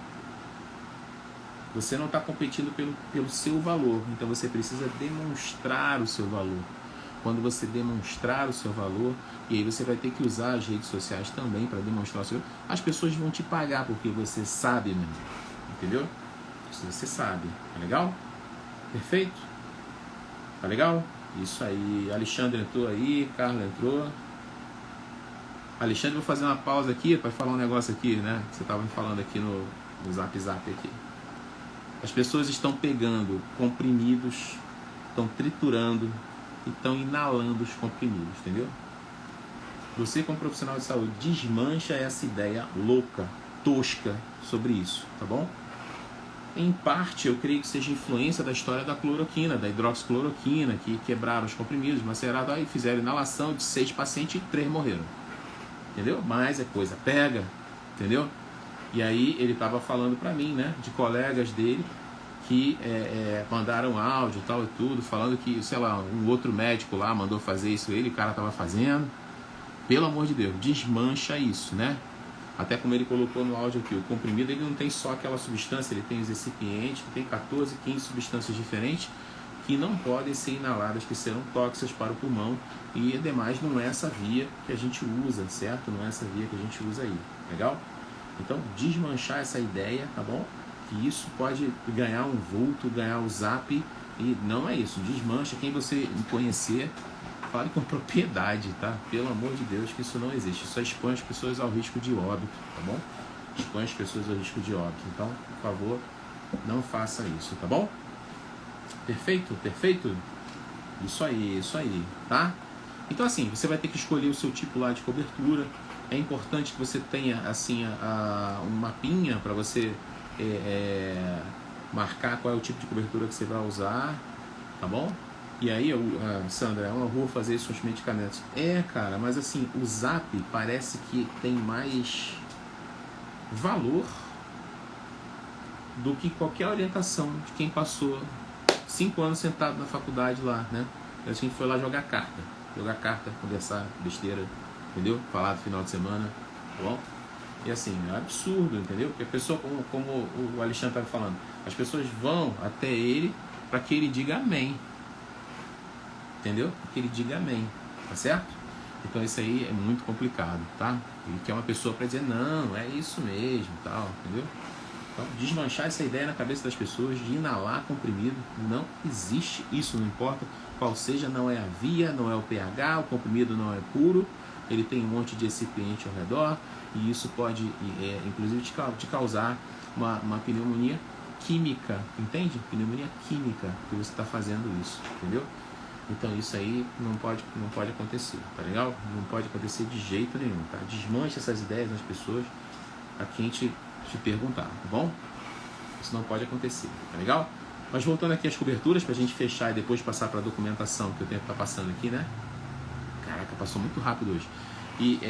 Você não está competindo pelo seu valor. Então você precisa demonstrar o seu valor. Quando você demonstrar o seu valor, e aí você vai ter que usar as redes sociais também para demonstrar o seu valor, as pessoas vão te pagar porque você sabe mesmo. Entendeu? Você sabe. Tá legal? Perfeito? Tá legal? Isso aí. Alexandre entrou aí, Carla entrou. Alexandre, vou fazer uma pausa aqui para falar um negócio aqui, né? Que você estava me falando aqui no Zap aqui. As pessoas estão pegando comprimidos, estão triturando e estão inalando os comprimidos, entendeu? Você, como profissional de saúde, desmancha essa ideia louca, tosca sobre isso, tá bom? Em parte, eu creio que seja influência da história da cloroquina, da hidroxicloroquina, que quebraram os comprimidos, maceraram, aí fizeram inalação de 6 pacientes e 3 morreram. Entendeu? Mas é coisa pega, entendeu? E aí ele estava falando para mim, né, de colegas dele que mandaram áudio tal e tudo, falando que, sei lá, um outro médico lá mandou fazer isso, o cara estava fazendo. Pelo amor de Deus, desmancha isso, né? Até como ele colocou no áudio aqui, o comprimido ele não tem só aquela substância, ele tem os recipientes, que tem 14, 15 substâncias diferentes que não podem ser inaladas, que serão tóxicas para o pulmão, e ademais não é essa via que a gente usa, certo? Não é essa via que a gente usa aí, legal? Então, desmanchar essa ideia, tá bom? Que isso pode ganhar um vulto, ganhar um zap, e não é isso, desmancha. Quem você conhecer, fale com propriedade, tá? Pelo amor de Deus, que isso não existe, isso expõe as pessoas ao risco de óbito, tá bom? Expõe as pessoas ao risco de óbito, então, por favor, não faça isso, tá bom? Perfeito? Perfeito? Isso aí, tá? Então assim, você vai ter que escolher o seu tipo lá de cobertura. É importante que você tenha assim um mapinha para você marcar qual é o tipo de cobertura que você vai usar, tá bom? E aí, Sandra, é uma rua fazer isso com os medicamentos. Cara, mas assim, o Zap parece que tem mais valor do que qualquer orientação de quem passou 5 anos sentado na faculdade lá, né? A gente foi lá jogar carta, conversar besteira, entendeu? Falar do final de semana, tá bom? E assim, é absurdo, entendeu? Porque a pessoa, como o Alexandre estava falando, as pessoas vão até ele para que ele diga amém, entendeu? Para que ele diga amém, tá certo? Então isso aí é muito complicado, tá? Ele quer uma pessoa para dizer, não, é isso mesmo, tal, entendeu? Então, desmanchar essa ideia na cabeça das pessoas de inalar comprimido, não existe isso, não importa qual seja, não é a via, não é o pH, o comprimido não é puro, ele tem um monte de recipiente ao redor, e isso pode, inclusive, te causar uma pneumonia química, entende? Pneumonia química, que você está fazendo isso, entendeu? Então isso aí não pode acontecer, tá legal? Não pode acontecer de jeito nenhum, tá? Desmanche essas ideias nas pessoas a quem te perguntar, tá bom? Isso não pode acontecer, tá legal? Mas voltando aqui às coberturas, pra gente fechar e depois passar pra documentação, que o tempo tá passando aqui, né? Caraca, passou muito rápido hoje. E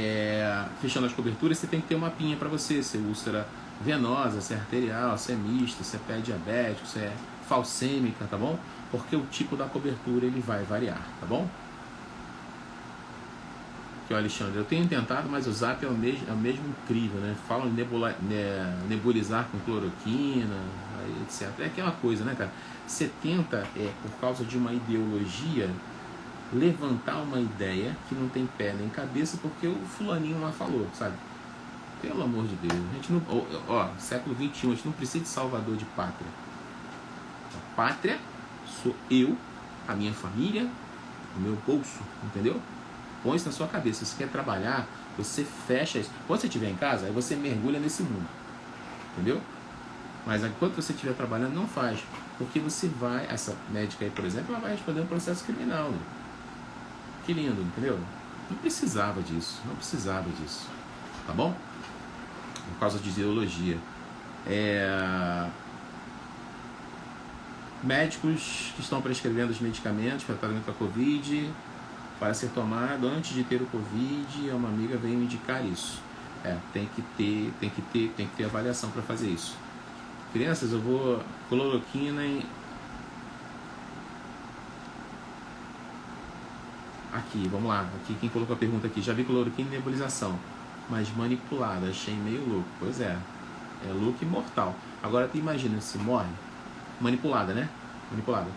fechando as coberturas, você tem que ter uma mapinha pra você, se é úlcera venosa, se é arterial, se é mista, se é pé diabético, se é falcêmica, tá bom? Porque o tipo da cobertura ele vai variar, tá bom? Que o Alexandre, eu tenho tentado, mas o Zap é o mesmo incrível, né? Falam nebulizar com cloroquina, etc. É aquela coisa, né, cara? Você tenta, por causa de uma ideologia, levantar uma ideia que não tem pé nem cabeça, porque o fulaninho lá falou, sabe? Pelo amor de Deus, a gente não, século XXI, a gente não precisa de salvador de pátria. A pátria sou eu, a minha família, o meu bolso, entendeu? Põe isso na sua cabeça. Se você quer trabalhar, você fecha isso. Quando você estiver em casa, aí você mergulha nesse mundo, entendeu? Mas enquanto você estiver trabalhando, não faz. Porque você vai, essa médica aí, por exemplo, ela vai responder um processo criminal, né? Que lindo, entendeu? Não precisava disso, tá bom? Por causa de ideologia. Médicos que estão prescrevendo os medicamentos para tratamento da Covid para ser tomado antes de ter o Covid, uma amiga veio me indicar isso. Tem que ter avaliação para fazer isso. Crianças, eu vou cloroquina em... Aqui, vamos lá. Aqui, quem colocou a pergunta aqui, já vi cloroquina em nebulização, mas manipulada, achei meio louco. Pois é louco e mortal. Agora tu imagina se morre, manipulada, né? Manipulada.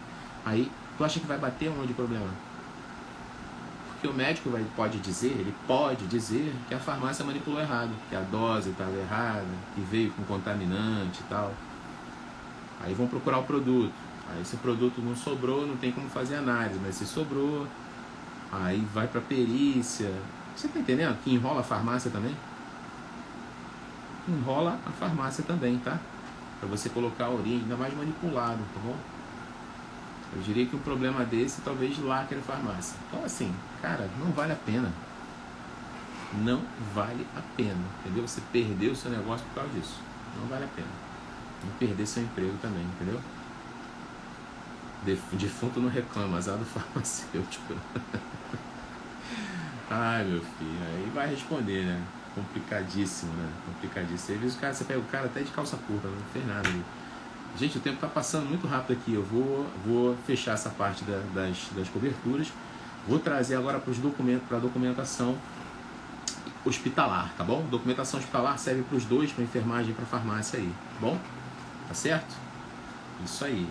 Aí, tu acha que vai bater onde o problema? Porque o médico pode dizer que a farmácia manipulou errado, que a dose estava errada, que veio com contaminante e tal. Aí vão procurar o produto. Aí esse produto não sobrou, não tem como fazer análise, mas se sobrou, aí vai para perícia. Você tá entendendo? Que enrola a farmácia também? Enrola a farmácia também, tá? Para você colocar a origem, ainda mais manipulado, tá bom? Eu diria que um problema desse talvez lacre a farmácia. Então assim, cara, não vale a pena. Não vale a pena, entendeu? Você perdeu o seu negócio por causa disso. Não vale a pena. Não perder seu emprego também, entendeu? Defunto não reclama, azar do farmacêutico. Ai, meu filho, aí vai responder, né? Complicadíssimo, né? Complicadíssimo. Às vezes você pega o cara até de calça curta, não fez nada ali. Gente, o tempo está passando muito rápido aqui. Eu vou fechar essa parte das coberturas. Vou trazer agora para os documentos, para a documentação hospitalar, tá bom? Documentação hospitalar serve para os dois, para enfermagem e para farmácia aí, tá bom? Tá certo? Isso aí.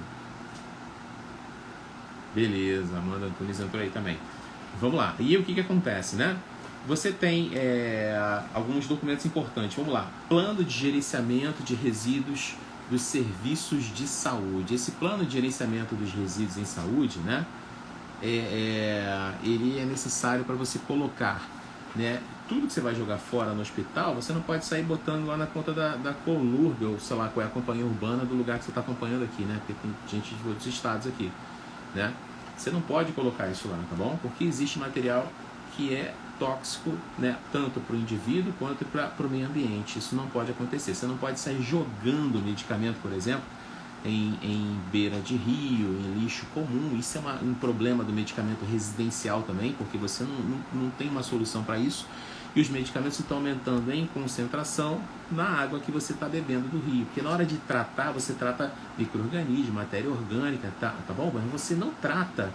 Beleza, Amanda Antunes entrou aí também. Vamos lá. E o que acontece, né? Você tem alguns documentos importantes. Vamos lá. Plano de gerenciamento de resíduos dos serviços de saúde. Esse plano de gerenciamento dos resíduos em saúde, né? Ele é necessário para você colocar, né? Tudo que você vai jogar fora no hospital, você não pode sair botando lá na conta da Colurb, ou sei lá qual é a companhia urbana do lugar que você está acompanhando aqui, né? Porque tem gente de outros estados aqui, né? Você não pode colocar isso lá, tá bom? Porque existe material que é tóxico, né? Tanto para o indivíduo quanto para o meio ambiente. Isso não pode acontecer. Você não pode sair jogando medicamento, por exemplo, em beira de rio, em lixo comum. Isso é um problema do medicamento residencial também, porque você não tem uma solução para isso. E os medicamentos estão aumentando em concentração na água que você está bebendo do rio. Porque na hora de tratar, você trata micro-organismo, matéria orgânica, tá bom? Mas você não trata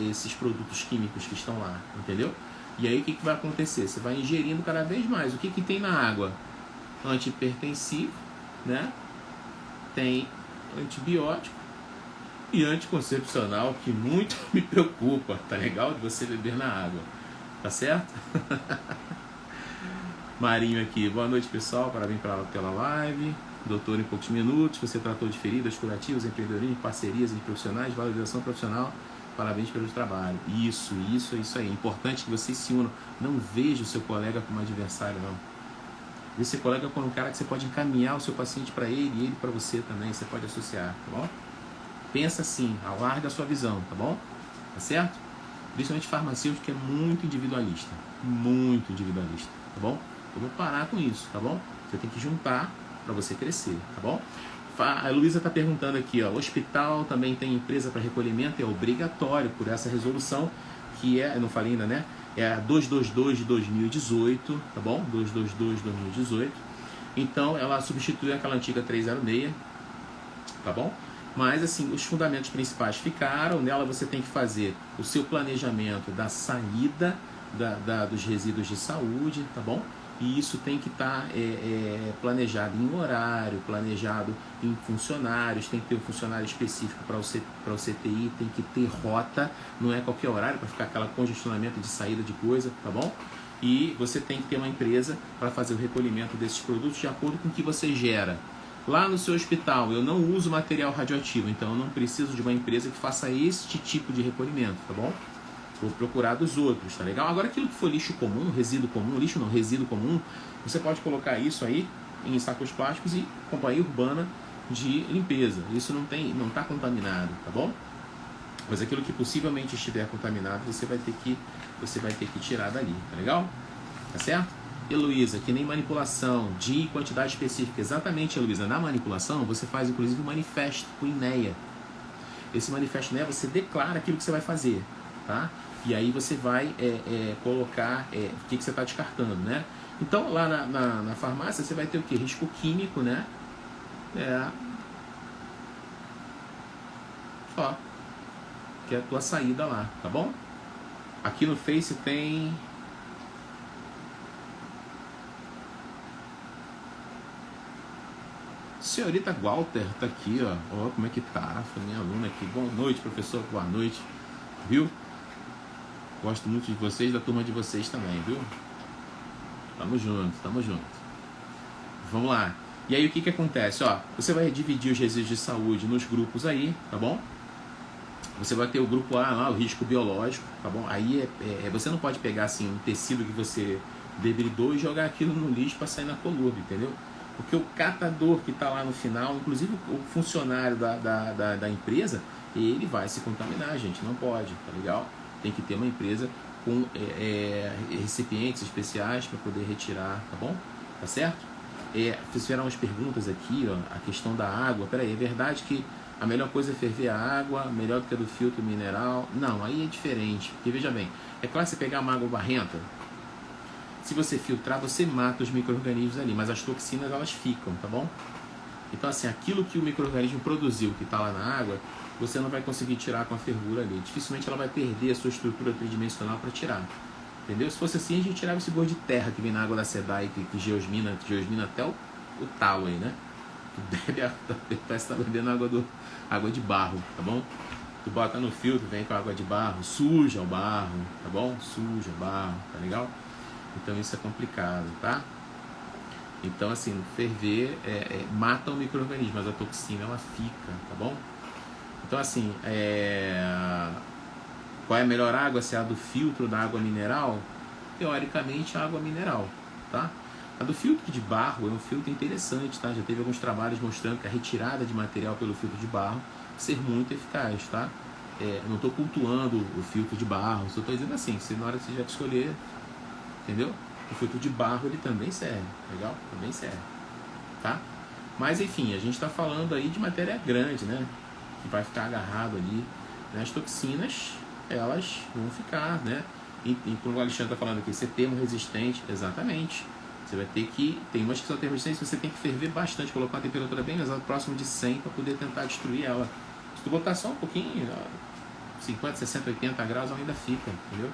esses produtos químicos que estão lá, entendeu? E aí o que vai acontecer? Você vai ingerindo cada vez mais. O que tem na água? Antihipertensivo, né? Tem antibiótico e anticoncepcional, que muito me preocupa, tá legal? De você beber na água, tá certo? Marinho aqui, boa noite pessoal, parabéns pela live. Doutor em poucos minutos, você tratou de feridas curativas, empreendedorismo, parcerias entre profissionais, valorização profissional, parabéns pelo trabalho. Isso aí. É importante que vocês se unam. Não veja o seu colega como adversário, não. Veja seu colega como um cara que você pode encaminhar o seu paciente para ele e ele para você também, você pode associar, tá bom? Pensa assim, alarga a sua visão, tá bom? Tá certo? Principalmente farmacêutico, que é muito individualista, tá bom? Eu vou parar com isso, tá bom? Você tem que juntar para você crescer, tá bom? A Luísa está perguntando aqui, ó, o hospital também tem empresa para recolhimento, é obrigatório por essa resolução, que é, eu não falei ainda, né? É a 222 de 2018, tá bom? 222 de 2018. Então, ela substitui aquela antiga 306, tá bom? Mas, assim, os fundamentos principais ficaram. Nela você tem que fazer o seu planejamento da saída dos resíduos de saúde, tá bom? E isso tem que estar planejado em horário, planejado em funcionários, tem que ter um funcionário específico para o CTI, tem que ter rota, não é qualquer horário para ficar aquele congestionamento de saída de coisa, tá bom? E você tem que ter uma empresa para fazer o recolhimento desses produtos de acordo com o que você gera. Lá no seu hospital eu não uso material radioativo, então eu não preciso de uma empresa que faça este tipo de recolhimento, tá bom? Vou procurar dos outros, tá legal? Agora aquilo que for lixo comum, resíduo comum, você pode colocar isso aí em sacos plásticos e companhia urbana de limpeza. Isso não está contaminado, tá bom? Mas aquilo que possivelmente estiver contaminado, você vai ter que tirar dali, tá legal? Tá certo? Heloísa, que nem manipulação de quantidade específica. Exatamente, Heloísa, na manipulação você faz inclusive um manifesto com INEA. Esse manifesto INEA você declara aquilo que você vai fazer, tá? E aí você vai colocar o que você está descartando, né? Então lá na farmácia você vai ter o que? Risco químico, né? Ó, que é a tua saída lá, tá bom? Aqui no Face tem... Senhorita Walter tá aqui, ó. Ó, como é que tá? Foi minha aluna aqui. Boa noite, professor. Boa noite. Viu? Gosto muito de vocês, da turma de vocês também, viu? Tamo junto. Vamos lá. E aí o que acontece? Ó, você vai dividir os resíduos de saúde nos grupos aí, tá bom? Você vai ter o grupo A lá, o risco biológico, tá bom? Aí você não pode pegar assim um tecido que você debridou e jogar aquilo no lixo para sair na coluna, entendeu? Porque o catador que está lá no final, inclusive o funcionário da empresa, ele vai se contaminar, gente. Não pode, tá legal? Tem que ter uma empresa com recipientes especiais para poder retirar, tá bom? Tá certo? Fizeram umas perguntas aqui, ó, a questão da água. Peraí, é verdade que a melhor coisa é ferver a água, melhor do que a do filtro mineral? Não, aí é diferente. Porque veja bem, é claro que você pegar uma água barrenta, se você filtrar, você mata os micro-organismos ali, mas as toxinas elas ficam, tá bom? Então assim, aquilo que o micro-organismo produziu, que está lá na água, você não vai conseguir tirar com a fervura ali. Dificilmente ela vai perder a sua estrutura tridimensional para tirar. Entendeu? Se fosse assim, a gente tirava esse gosto de terra que vem na água da SEDAI, que geosmina até o talo aí, né? Tu bebe, parece que tá bebendo água de barro, tá bom? Tu bota no filtro, vem com água de barro, suja o barro, tá bom? Suja o barro, tá legal? Então isso é complicado, tá? Então assim, ferver mata o micro-organismo, mas a toxina ela fica, tá bom? Então assim, qual é a melhor água? Se é a do filtro da água mineral? Teoricamente a água mineral, tá? A do filtro de barro é um filtro interessante, tá? Já teve alguns trabalhos mostrando que a retirada de material pelo filtro de barro ser muito eficaz, tá? Não estou cultuando o filtro de barro, só estou dizendo assim, se na hora que você já escolher, entendeu? O filtro de barro ele também serve, legal? Também serve, tá? Mas enfim, a gente está falando aí de matéria grande, né? Que vai ficar agarrado ali, né? As toxinas, elas vão ficar, né? E como o Alexandre está falando aqui, você termorresistente, exatamente. Você vai ter que, tem umas que são termorresistentes, você tem que ferver bastante, colocar uma temperatura bem mais alta, próximo de 100, para poder tentar destruir ela. Se tu botar só um pouquinho, 50, 60, 80 graus, ela ainda fica, entendeu?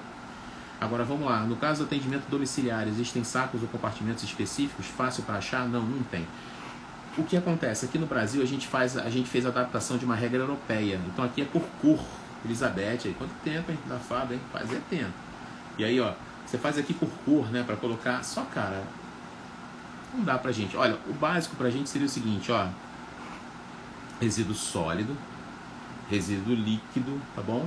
Agora vamos lá, no caso do atendimento domiciliar, existem sacos ou compartimentos específicos, fácil para achar? Não, não tem. O que acontece? Aqui no Brasil a gente fez a adaptação de uma regra europeia, então aqui é por cor. Elizabeth, aí quanto tempo, hein, da Fábio, hein? Fazia tempo. E aí, ó, você faz aqui por cor, né, para colocar, só cara, não dá pra gente. Olha, o básico pra gente seria o seguinte, ó, resíduo sólido, resíduo líquido, tá bom?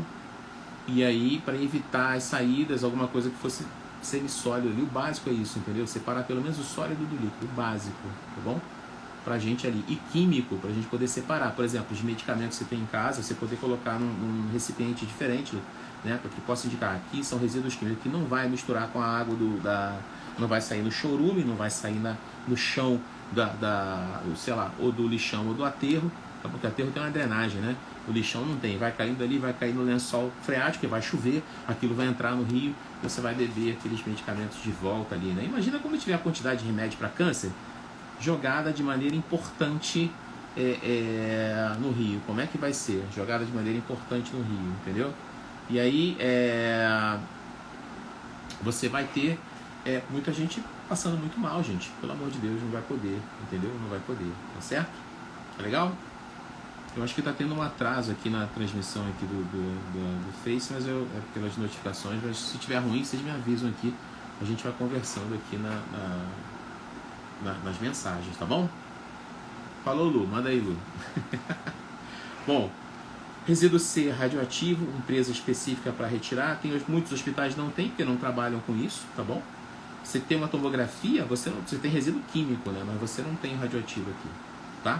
E aí, para evitar as saídas, alguma coisa que fosse semissólido ali, o básico é isso, entendeu? Separar pelo menos o sólido do líquido, o básico, tá bom? Pra gente ali. E químico, pra gente poder separar. Por exemplo, os medicamentos que você tem em casa, você poder colocar num recipiente diferente, né? Para que possa indicar, aqui são resíduos químicos, que não vai misturar com a água não vai sair no chorume, não vai sair no chão sei lá, ou do lixão ou do aterro, porque o aterro tem uma drenagem, né? O lixão não tem, vai caindo ali, vai cair no lençol freático, vai chover, aquilo vai entrar no rio, você vai beber aqueles medicamentos de volta ali, né? Imagina como tiver a quantidade de remédio para câncer jogada de maneira importante no rio. Como é que vai ser? Jogada de maneira importante no rio, entendeu? E aí você vai ter muita gente passando muito mal, gente. Pelo amor de Deus, não vai poder, entendeu? Não vai poder, tá certo? Tá legal? Eu acho que tá tendo um atraso aqui na transmissão aqui do Face, mas pelas notificações, mas se tiver ruim, vocês me avisam aqui. A gente vai conversando aqui nas mensagens, tá bom? Falou, Lu, manda aí, Lu. Bom, resíduo C radioativo, empresa específica para retirar. Muitos hospitais não tem, porque não trabalham com isso, tá bom? Você tem uma tomografia, você tem resíduo químico, né? Mas você não tem radioativo aqui, tá?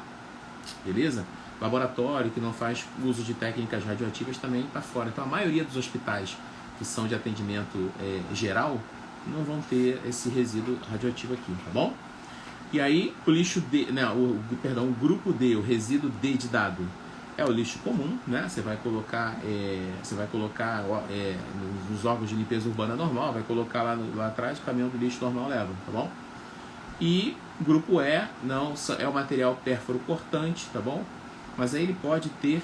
Beleza? Laboratório que não faz uso de técnicas radioativas também está fora. Então a maioria dos hospitais que são de atendimento geral não vão ter esse resíduo radioativo aqui, tá bom? E aí o lixo D, né, o grupo D, o resíduo D de dado, é o lixo comum, né? Você vai colocar nos órgãos de limpeza urbana normal, vai colocar lá atrás, o caminhão do lixo normal leva, tá bom? E grupo E não é o material pérfuro cortante, tá bom? Mas aí ele pode ter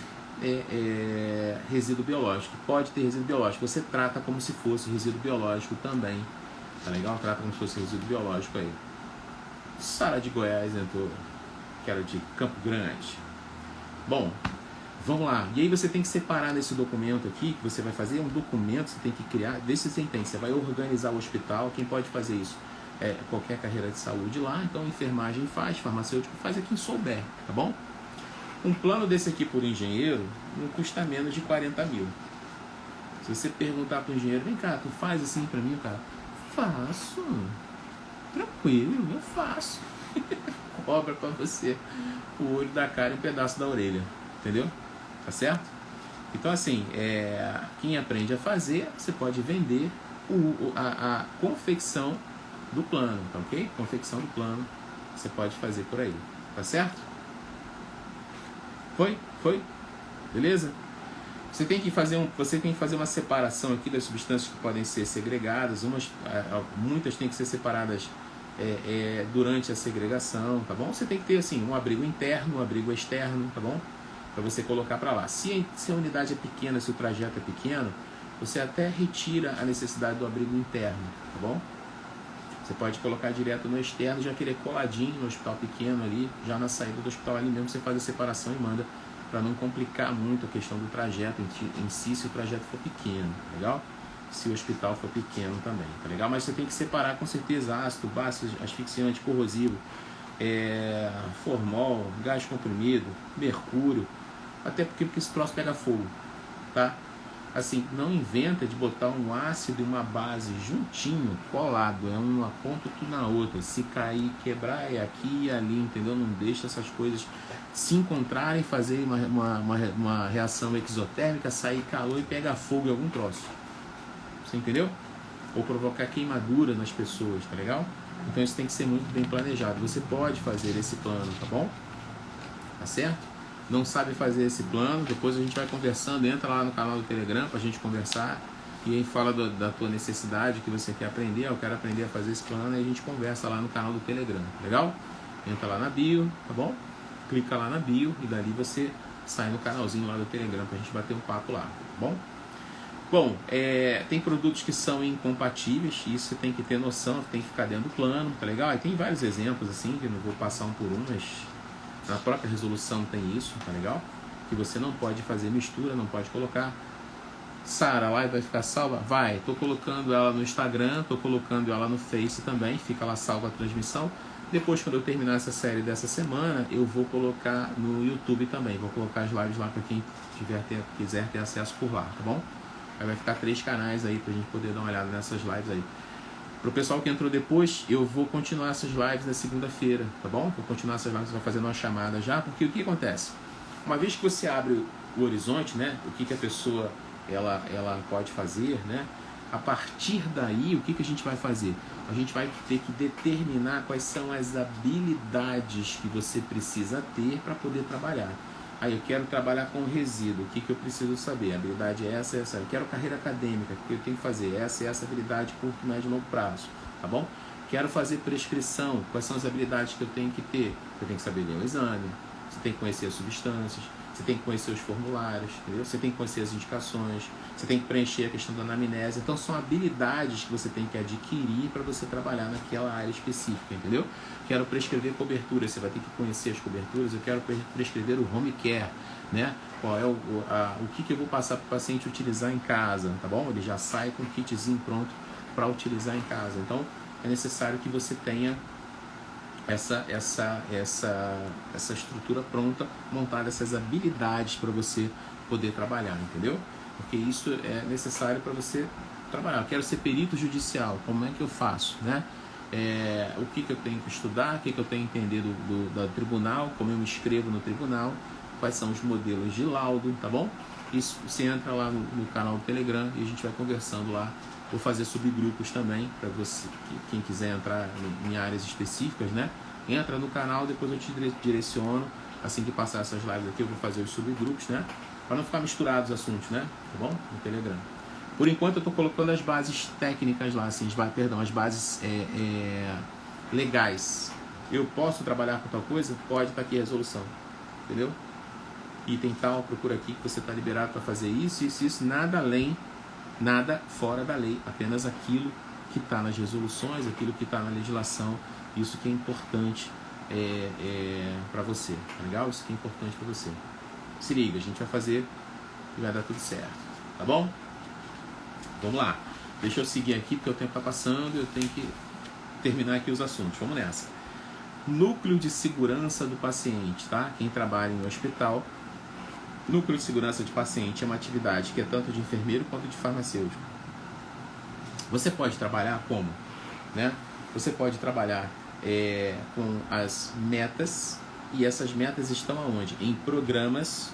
resíduo biológico. Pode ter resíduo biológico. Você trata como se fosse resíduo biológico também. Tá legal? Trata como se fosse resíduo biológico aí. Sara de Goiás entrou. Que era de Campo Grande. Bom, vamos lá. E aí você tem que separar nesse documento aqui, que você vai fazer um documento, você tem que criar, vê se você entende. Você vai organizar o hospital. Quem pode fazer isso? Qualquer carreira de saúde lá. Então enfermagem faz, farmacêutico faz, quem souber, tá bom? Um plano desse aqui por engenheiro não custa menos de 40 mil. Se você perguntar para o engenheiro, vem cá, tu faz assim para mim, cara? Faço. Tranquilo, eu faço. Cobra para você o olho da cara e um pedaço da orelha. Entendeu? Tá certo? Então assim, quem aprende a fazer, você pode vender a confecção do plano, tá ok? Confecção do plano você pode fazer por aí. Tá certo? Foi? Beleza? Você tem que fazer uma separação aqui das substâncias que podem ser segregadas. Muitas têm que ser separadas durante a segregação, tá bom? Você tem que ter assim um abrigo interno, um abrigo externo, tá bom? Para você colocar para lá. Se a unidade é pequena, se o trajeto é pequeno, você até retira a necessidade do abrigo interno, tá bom? Você pode colocar direto no externo, já querer coladinho no hospital pequeno ali, já na saída do hospital ali mesmo, você faz a separação e manda, para não complicar muito a questão do trajeto em si, se o trajeto for pequeno, tá legal? Se o hospital for pequeno também, tá legal? Mas você tem que separar com certeza ácido, básico, asfixiante, corrosivo, formol, gás comprimido, mercúrio, até porque esse troço pega fogo, tá? Assim, não inventa de botar um ácido e uma base juntinho, colado, uma ponta tudo na outra. Se cair, quebrar é aqui e ali, entendeu? Não deixa essas coisas se encontrarem, fazer uma reação exotérmica, sair calor e pegar fogo em algum troço. Você entendeu? Ou provocar queimadura nas pessoas, tá legal? Então isso tem que ser muito bem planejado. Você pode fazer esse plano, tá bom? Tá certo? Não sabe fazer esse plano, depois a gente vai conversando, entra lá no canal do Telegram pra gente conversar E aí fala da tua necessidade, que você quer aprender, eu quero aprender a fazer esse plano, e a gente conversa lá no canal do Telegram, legal? Entra lá na bio, tá bom? Clica lá na bio e dali você sai no canalzinho lá do Telegram pra gente bater um papo lá, tá bom? Bom, tem produtos que são incompatíveis, isso você tem que ter noção, tem que ficar dentro do plano, tá legal? E tem vários exemplos assim, que eu não vou passar um por um, mas na própria resolução tem isso, tá legal? Que você não pode fazer mistura, não pode colocar. Sara, a live vai ficar salva? Vai, tô colocando ela no Instagram, tô colocando ela no Face também, fica lá salva a transmissão. Depois, quando eu terminar essa série dessa semana, eu vou colocar no YouTube também, vou colocar as lives lá para quem quiser ter acesso por lá, tá bom? Aí vai ficar 3 canais aí pra gente poder dar uma olhada nessas lives aí. Pro pessoal que entrou depois, eu vou continuar essas lives na segunda-feira, tá bom? Vou continuar essas lives, vou fazendo uma chamada já, porque o que acontece? Uma vez que você abre o horizonte, né? O que a pessoa ela pode fazer, né? A partir daí, o que a gente vai fazer? A gente vai ter que determinar quais são as habilidades que você precisa ter para poder trabalhar. Aí eu quero trabalhar com resíduo, o que eu preciso saber? A habilidade é essa, essa. Eu quero carreira acadêmica, o que eu tenho que fazer? Essa e essa habilidade curto, médio e longo prazo, tá bom? Quero fazer prescrição, quais são as habilidades que eu tenho que ter? Eu tenho que saber ler o exame, você tem que conhecer as substâncias, você tem que conhecer os formulários, entendeu? Você tem que conhecer as indicações, você tem que preencher a questão da anamnese. Então são habilidades que você tem que adquirir para você trabalhar naquela área específica, entendeu? Quero prescrever cobertura, você vai ter que conhecer as coberturas. Eu quero prescrever o home care, né? Qual é o que eu vou passar para o paciente utilizar em casa, tá bom? Ele já sai com o kitzinho pronto para utilizar em casa. Então é necessário que você tenha essa estrutura pronta, montada, essas habilidades para você poder trabalhar, entendeu? Porque isso é necessário para você trabalhar. Eu quero ser perito judicial, como é que eu faço, né? O que eu tenho que estudar, o que eu tenho que entender do tribunal, como eu me inscrevo no tribunal, quais são os modelos de laudo, tá bom? Isso você entra lá no canal do Telegram e a gente vai conversando lá. Vou fazer subgrupos também, para você, quem quiser entrar em áreas específicas, né? Entra no canal, depois eu te direciono. Assim que passar essas lives aqui, eu vou fazer os subgrupos, né? Para não ficar misturados os assuntos, né? Tá bom? No Telegram. Por enquanto eu estou colocando as bases técnicas lá, assim, as bases legais. Eu posso trabalhar com tal coisa? Pode, tá aqui a resolução. Entendeu? Item tal, procura aqui que você está liberado para fazer isso, nada além, nada fora da lei, apenas aquilo que está nas resoluções, aquilo que está na legislação, isso que é importante para você, tá legal? Isso que é importante para você. Se liga, a gente vai fazer e vai dar tudo certo, tá bom? Vamos lá, deixa eu seguir aqui porque o tempo está passando, eu tenho que terminar aqui os assuntos, vamos nessa. Núcleo de segurança do paciente, tá? Quem trabalha em hospital, núcleo de segurança de paciente é uma atividade que é tanto de enfermeiro quanto de farmacêutico. Você pode trabalhar como? Né? Você pode trabalhar com as metas, e essas metas estão aonde? Em programas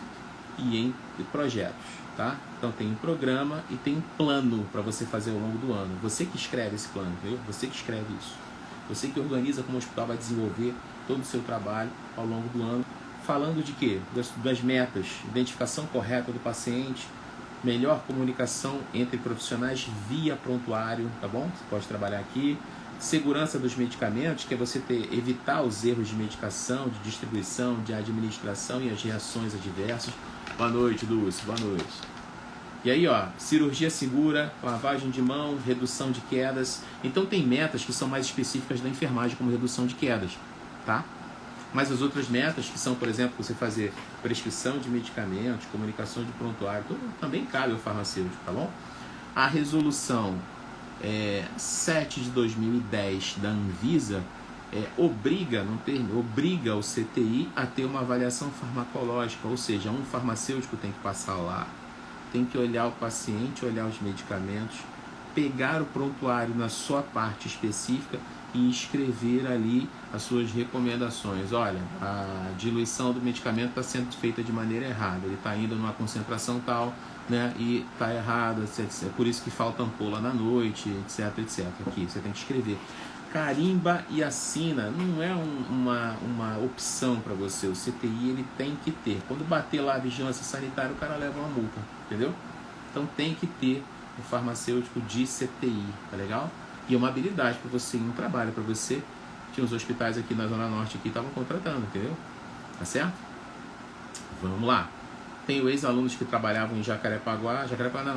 e em projetos, tá? Então tem um programa e tem um plano para você fazer ao longo do ano. Você que escreve esse plano, entendeu? Você que escreve isso. Você que organiza como o hospital vai desenvolver todo o seu trabalho ao longo do ano. Falando de quê? Das metas, identificação correta do paciente, melhor comunicação entre profissionais via prontuário, tá bom? Você pode trabalhar aqui. Segurança dos medicamentos, que é você evitar os erros de medicação, de distribuição, de administração e as reações adversas. Boa noite, Dulce, boa noite. E aí, ó, cirurgia segura, lavagem de mão, redução de quedas. Então tem metas que são mais específicas da enfermagem, como redução de quedas, tá? Mas as outras metas, que são, por exemplo, você fazer prescrição de medicamentos, comunicação de prontuário, também cabe ao farmacêutico, tá bom? A resolução 7 de 2010 da Anvisa obriga o CTI a ter uma avaliação farmacológica, ou seja, um farmacêutico tem que passar lá, tem que olhar o paciente, olhar os medicamentos, pegar o prontuário na sua parte específica e escrever ali as suas recomendações. Olha, a diluição do medicamento está sendo feita de maneira errada, ele está indo numa concentração tal, né, e está errado, etc. É por isso que falta ampola na noite, etc, etc. Aqui você tem que escrever. Carimba e assina não é uma opção para você. O CTI ele tem que ter. Quando bater lá a vigilância sanitária, o cara leva uma multa, entendeu? Então tem que ter o farmacêutico de CTI, tá legal? E é uma habilidade para você, um trabalho para você. Tinha uns hospitais aqui na Zona Norte que estavam contratando, entendeu? Tá certo? Vamos lá. Tenho ex-alunos que trabalhavam em Jacarepaguá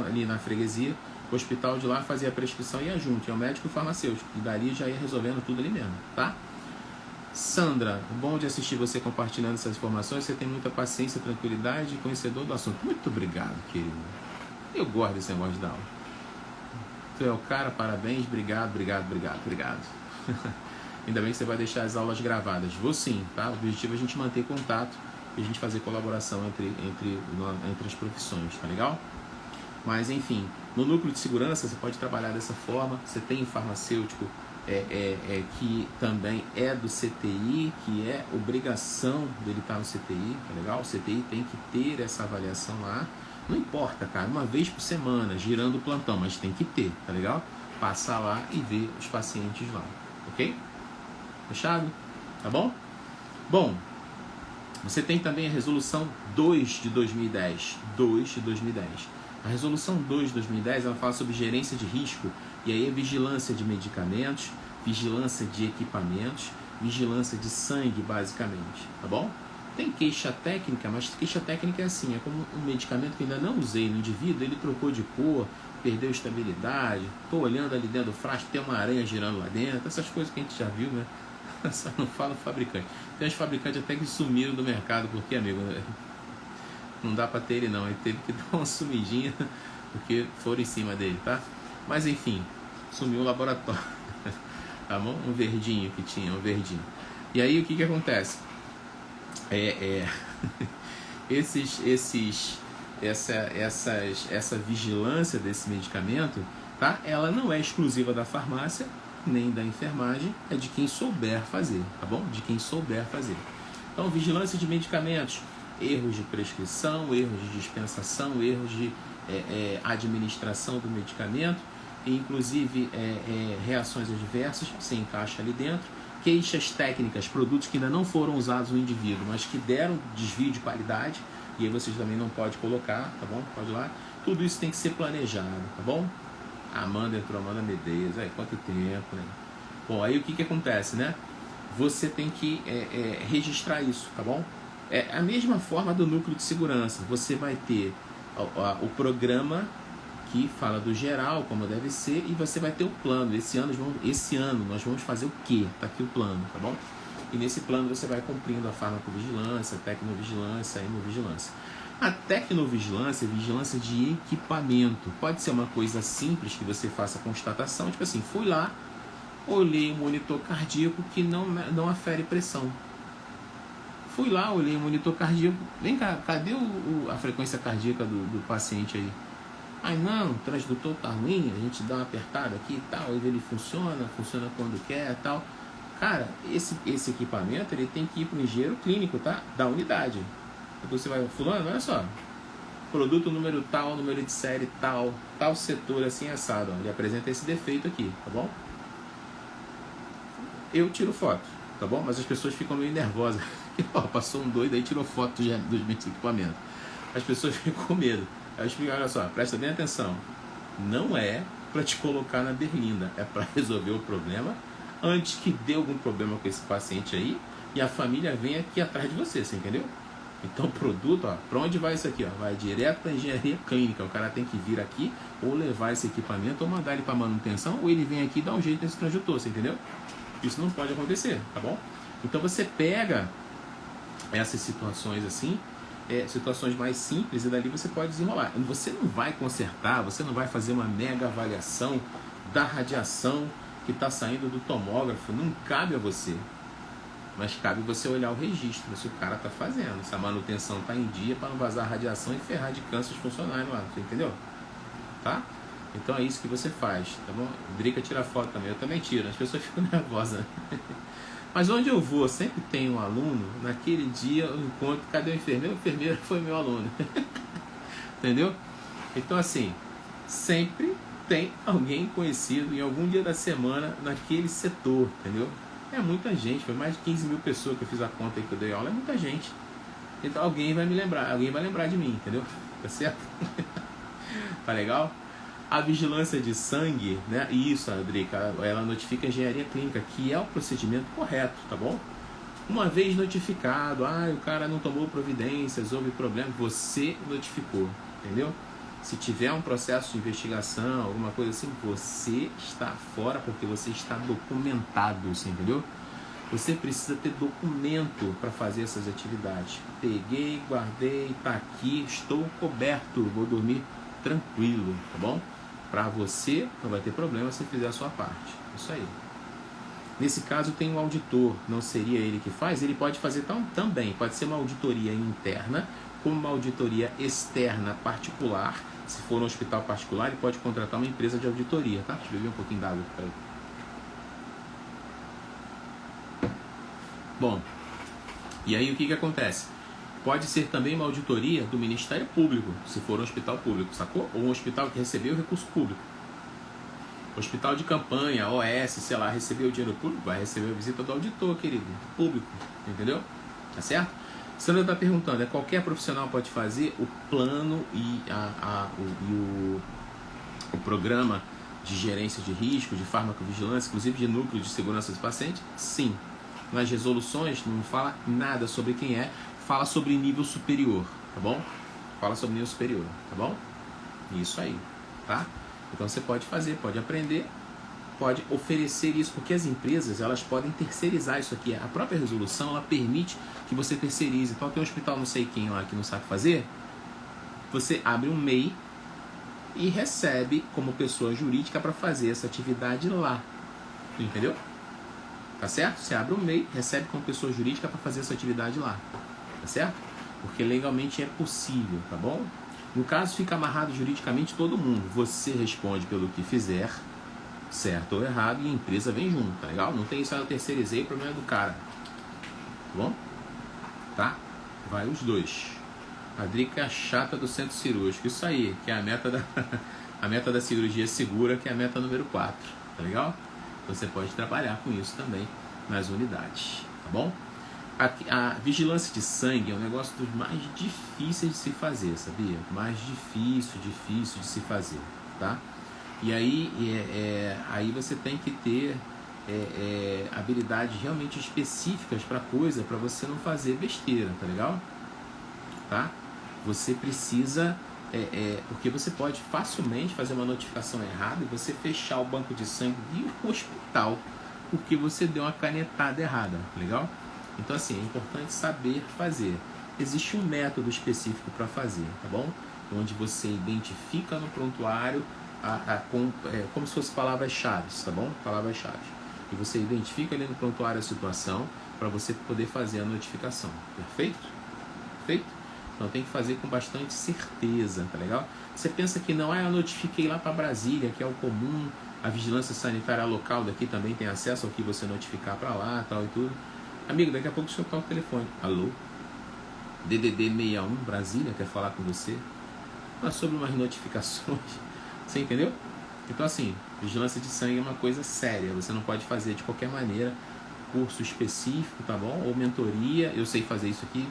ali na freguesia. O hospital de lá fazia a prescrição e ia junto, é o médico e o farmacêutico. E dali já ia resolvendo tudo ali mesmo, tá? Sandra, bom de assistir você compartilhando essas informações. Você tem muita paciência, tranquilidade e conhecedor do assunto. Muito obrigado, querido. Eu gosto desse negócio de aula. Tu é o cara, parabéns, obrigado. Ainda bem que você vai deixar as aulas gravadas. Vou sim, tá? O objetivo é a gente manter contato e a gente fazer colaboração entre as profissões, tá legal? Mas enfim, no núcleo de segurança você pode trabalhar dessa forma. Você tem um farmacêutico que também é do CTI, que é obrigação dele estar no CTI, tá legal? O CTI tem que ter essa avaliação lá. Não importa, cara, uma vez por semana, girando o plantão, mas tem que ter, tá legal? Passar lá e ver os pacientes lá, ok? Fechado? Tá bom? Bom, você tem também a resolução 2 de 2010. A resolução 2 de 2010, ela fala sobre gerência de risco, e aí é vigilância de medicamentos, vigilância de equipamentos, vigilância de sangue, basicamente, tá bom? Tem queixa técnica, mas queixa técnica é assim, é como um medicamento que ainda não usei no indivíduo, ele trocou de cor, perdeu estabilidade, tô olhando ali dentro do frasco, tem uma aranha girando lá dentro, essas coisas que a gente já viu, né? Só não fala o fabricante. Tem uns fabricantes até que sumiram do mercado, porque, amigo, não dá pra ter ele não, ele teve que dar uma sumidinha, porque foram em cima dele, tá? Mas enfim, sumiu o laboratório, tá bom? Um verdinho que tinha, um verdinho. E aí o que acontece? Essa vigilância desse medicamento, tá? Ela não é exclusiva da farmácia nem da enfermagem, é de quem souber fazer, tá bom? De quem souber fazer. Então, vigilância de medicamentos, erros de prescrição, erros de dispensação, erros de administração do medicamento, inclusive reações adversas, se encaixa ali dentro, queixas técnicas, produtos que ainda não foram usados no indivíduo, mas que deram desvio de qualidade, e aí vocês também não podem colocar, tá bom? Pode ir lá. Tudo isso tem que ser planejado, tá bom? Amanda entrou, Amanda Medeiros, quanto tempo, né? Bom, aí o que acontece, né? Você tem que registrar isso, tá bom? É a mesma forma do núcleo de segurança. Você vai ter o programa que fala do geral, como deve ser, e você vai ter o plano. Esse ano nós vamos fazer o quê? Tá aqui o plano, tá bom? E nesse plano você vai cumprindo a farmacovigilância, a tecnovigilância, a hemovigilância. A tecnovigilância é vigilância de equipamento. Pode ser uma coisa simples que você faça a constatação, tipo assim, fui lá, olhei o monitor cardíaco que não afere pressão. Fui lá, olhei o monitor cardíaco, vem cá, cadê a frequência cardíaca do paciente aí? Ai não, o transdutor tá ruim, a gente dá uma apertada aqui e tal, ele funciona quando quer e tal. Cara, esse equipamento ele tem que ir para o engenheiro clínico, tá? Da unidade. Então você vai, fulano, olha só, produto número tal, número de série tal, tal setor assim assado, ó, ele apresenta esse defeito aqui, tá bom? Eu tiro foto, tá bom? Mas as pessoas ficam meio nervosas. Passou um doido aí, tirou foto dos meus equipamentos. As pessoas ficam com medo. Aí eu explico, olha só, presta bem atenção. Não é para te colocar na berlinda, é para resolver o problema antes que dê algum problema com esse paciente aí e a família venha aqui atrás de você, você entendeu? Então o produto, ó, para onde vai isso aqui? Ó? Vai direto para a engenharia clínica. O cara tem que vir aqui ou levar esse equipamento ou mandar ele para manutenção ou ele vem aqui e dá um jeito nesse transdutor, você entendeu? Isso não pode acontecer, tá bom? Então você pega essas situações assim, situações mais simples, e dali você pode desenrolar. Você não vai consertar, você não vai fazer uma mega avaliação da radiação que está saindo do tomógrafo, não cabe a você. Mas cabe você olhar o registro, se o cara está fazendo, se a manutenção está em dia para não vazar radiação e ferrar de câncer funcionais lá, você entendeu? Tá? Então é isso que você faz, tá bom? Drica tira foto também, eu também tiro, as pessoas ficam nervosas. Mas onde eu vou, sempre tem um aluno, naquele dia eu encontro, cadê o enfermeiro? O enfermeiro foi meu aluno. Entendeu? Então assim, sempre tem alguém conhecido em algum dia da semana naquele setor, entendeu? É muita gente, foi mais de 15 mil pessoas que eu fiz a conta aí que eu dei aula, é muita gente. Então alguém vai me lembrar, alguém vai lembrar de mim, entendeu? Tá certo? Tá legal? A vigilância de sangue, né? Isso, Adrica, ela notifica a engenharia clínica, que é o procedimento correto, tá bom? Uma vez notificado, o cara não tomou providências, houve problema, você notificou, entendeu? Se tiver um processo de investigação, alguma coisa assim, você está fora porque você está documentado, você entendeu? Você precisa ter documento para fazer essas atividades. Peguei, guardei, tá aqui, estou coberto, vou dormir tranquilo, tá bom? Para você não vai ter problema se fizer a sua parte. Isso aí. Nesse caso tem um auditor, não seria ele que faz? Ele pode fazer também, pode ser uma auditoria interna, como uma auditoria externa particular. Se for um hospital particular, ele pode contratar uma empresa de auditoria, tá? Deixa eu beber um pouquinho d'água aqui para ele. Bom, e aí o que acontece? Pode ser também uma auditoria do Ministério Público, se for um hospital público, sacou? Ou um hospital que recebeu recurso público. Hospital de campanha, OS, sei lá, recebeu dinheiro público, vai receber a visita do auditor, querido, público, entendeu? Tá certo? Sandra está perguntando, qualquer profissional pode fazer o plano e o programa de gerência de risco, de farmacovigilância, inclusive de núcleo de segurança do paciente? Sim. Nas resoluções não fala nada sobre quem é, fala sobre nível superior, tá bom? Fala sobre nível superior, tá bom? Isso aí, tá? Então você pode fazer, pode aprender, pode oferecer isso, porque as empresas elas podem terceirizar isso aqui. A própria resolução ela permite que você terceirize. Então tem um hospital não sei quem lá que não sabe fazer, você abre um MEI e recebe como pessoa jurídica para fazer essa atividade lá, entendeu? Tá certo? Você abre um MEI, recebe como pessoa jurídica para fazer essa atividade lá, tá certo? Porque legalmente é possível, tá bom? No caso, fica amarrado juridicamente todo mundo. Você responde pelo que fizer, certo ou errado, e a empresa vem junto, tá legal? Não tem isso, eu terceirizei, o problema é do cara. Tá bom? Tá? Vai os dois. A Drica é a chata do centro cirúrgico. Isso aí, que é a meta da cirurgia segura, que é a meta número 4. Tá legal? Você pode trabalhar com isso também nas unidades. Tá bom? A vigilância de sangue é um negócio dos mais difíceis de se fazer, sabia? Mais difícil de se fazer, tá? E aí, aí você tem que ter habilidades realmente específicas para coisa, para você não fazer besteira, tá legal? Tá? Você precisa, porque você pode facilmente fazer uma notificação errada e você fechar o banco de sangue do hospital porque você deu uma canetada errada, tá legal? Então assim, é importante saber fazer. Existe um método específico para fazer, tá bom? Onde você identifica no prontuário como se fosse palavras-chave, tá bom? Palavras-chave. E você identifica ali no prontuário a situação para você poder fazer a notificação. Perfeito? Perfeito? Então tem que fazer com bastante certeza, tá legal? Você pensa que não, eu notifiquei lá para Brasília, que é o comum, a vigilância sanitária local daqui também tem acesso ao que você notificar para lá, tal e tudo. Amigo, daqui a pouco deixa eu tocar o telefone. Alô? DDD 61, Brasília, quer falar com você? Mas sobre umas notificações. Você entendeu? Então assim, vigilância de sangue é uma coisa séria. Você não pode fazer de qualquer maneira curso específico, tá bom? Ou mentoria. Eu sei fazer isso aqui.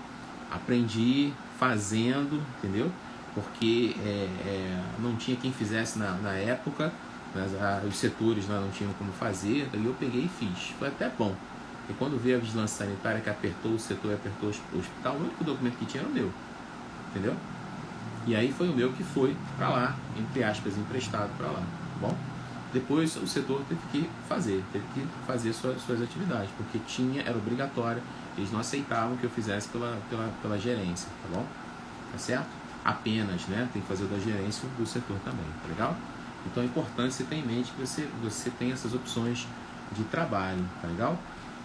Aprendi fazendo, entendeu? Porque não tinha quem fizesse na época. Os setores lá não tinham como fazer. Daí eu peguei e fiz. Foi até bom. E quando veio a vigilância sanitária que apertou o setor e apertou o hospital, o único documento que tinha era o meu. Entendeu? E aí foi o meu que foi para lá, entre aspas, emprestado para lá. Tá bom? Depois o setor teve que fazer suas atividades, porque era obrigatório, eles não aceitavam que eu fizesse pela gerência, tá bom? Tá certo? Apenas, né? Tem que fazer da gerência do setor também, tá legal? Então é importante você ter em mente que você tem essas opções de trabalho, tá legal?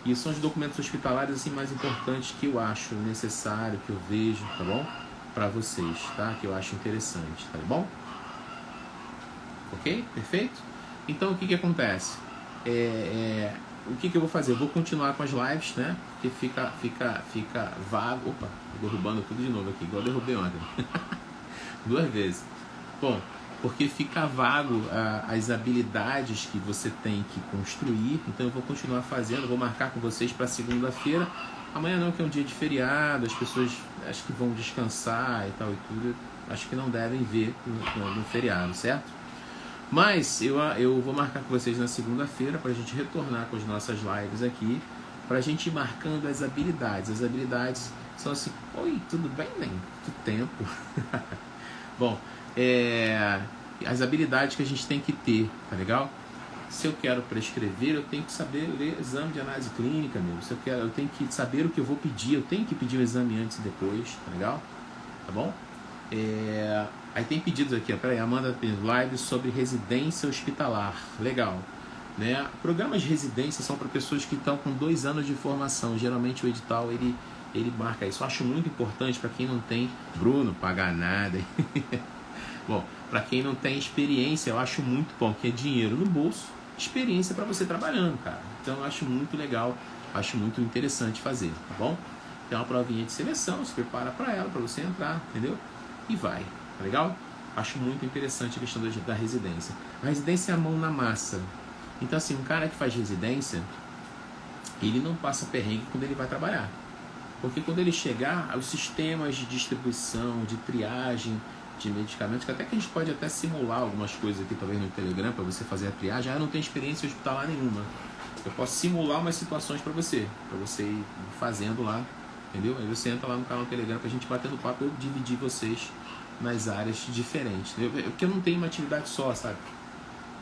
E são os documentos hospitalares assim mais importantes que eu acho necessário, que eu vejo, tá bom? Para vocês, tá? Que eu acho interessante, tá bom? Ok? Perfeito? Então o que acontece? O que eu vou fazer? Eu vou continuar com as lives, né? Porque fica vago. Opa, tô derrubando tudo de novo aqui, igual eu derrubei ontem. 2 vezes. Bom, porque fica vago as habilidades que você tem que construir. Então eu vou continuar fazendo, vou marcar com vocês para segunda-feira. Amanhã não, que é um dia de feriado, as pessoas acho que vão descansar e tal e tudo. Acho que não devem ver no feriado, certo? Mas eu vou marcar com vocês na segunda-feira para a gente retornar com as nossas lives aqui, para a gente ir marcando as habilidades. As habilidades são assim, oi, tudo bem, nem? Quanto tempo? Bom, as habilidades que a gente tem que ter, tá legal? Se eu quero prescrever, eu tenho que saber ler exame de análise clínica mesmo. Se eu tenho que saber o que eu vou pedir, eu tenho que pedir o exame antes e depois, tá legal? Tá bom? Aí tem pedidos aqui, ó. Peraí, Amanda live sobre residência hospitalar. Legal. Né? Programas de residência são para pessoas que estão com 2 anos de formação. Geralmente o edital ele marca isso. Eu acho muito importante para quem não tem. Bruno, pagar nada. Bom, para quem não tem experiência, eu acho muito bom, que é dinheiro no bolso, experiência para você trabalhando, cara. Então eu acho muito legal, acho muito interessante fazer, tá bom? Tem uma provinha de seleção, se prepara para ela, para você entrar, entendeu? E vai, tá legal? Acho muito interessante a questão da residência. A residência é a mão na massa. Então assim, um cara que faz residência, ele não passa perrengue quando ele vai trabalhar. Porque quando ele chegar, os sistemas de distribuição, de triagem, de medicamentos, que até que a gente pode até simular algumas coisas aqui talvez no Telegram para você fazer a triagem. Eu não tenho experiência hospitalar nenhuma. Eu posso simular umas situações para você ir fazendo lá, entendeu? Aí você entra lá no canal do Telegram pra gente bater no papo, eu dividir vocês nas áreas diferentes, entendeu? Porque eu não tenho uma atividade só, sabe?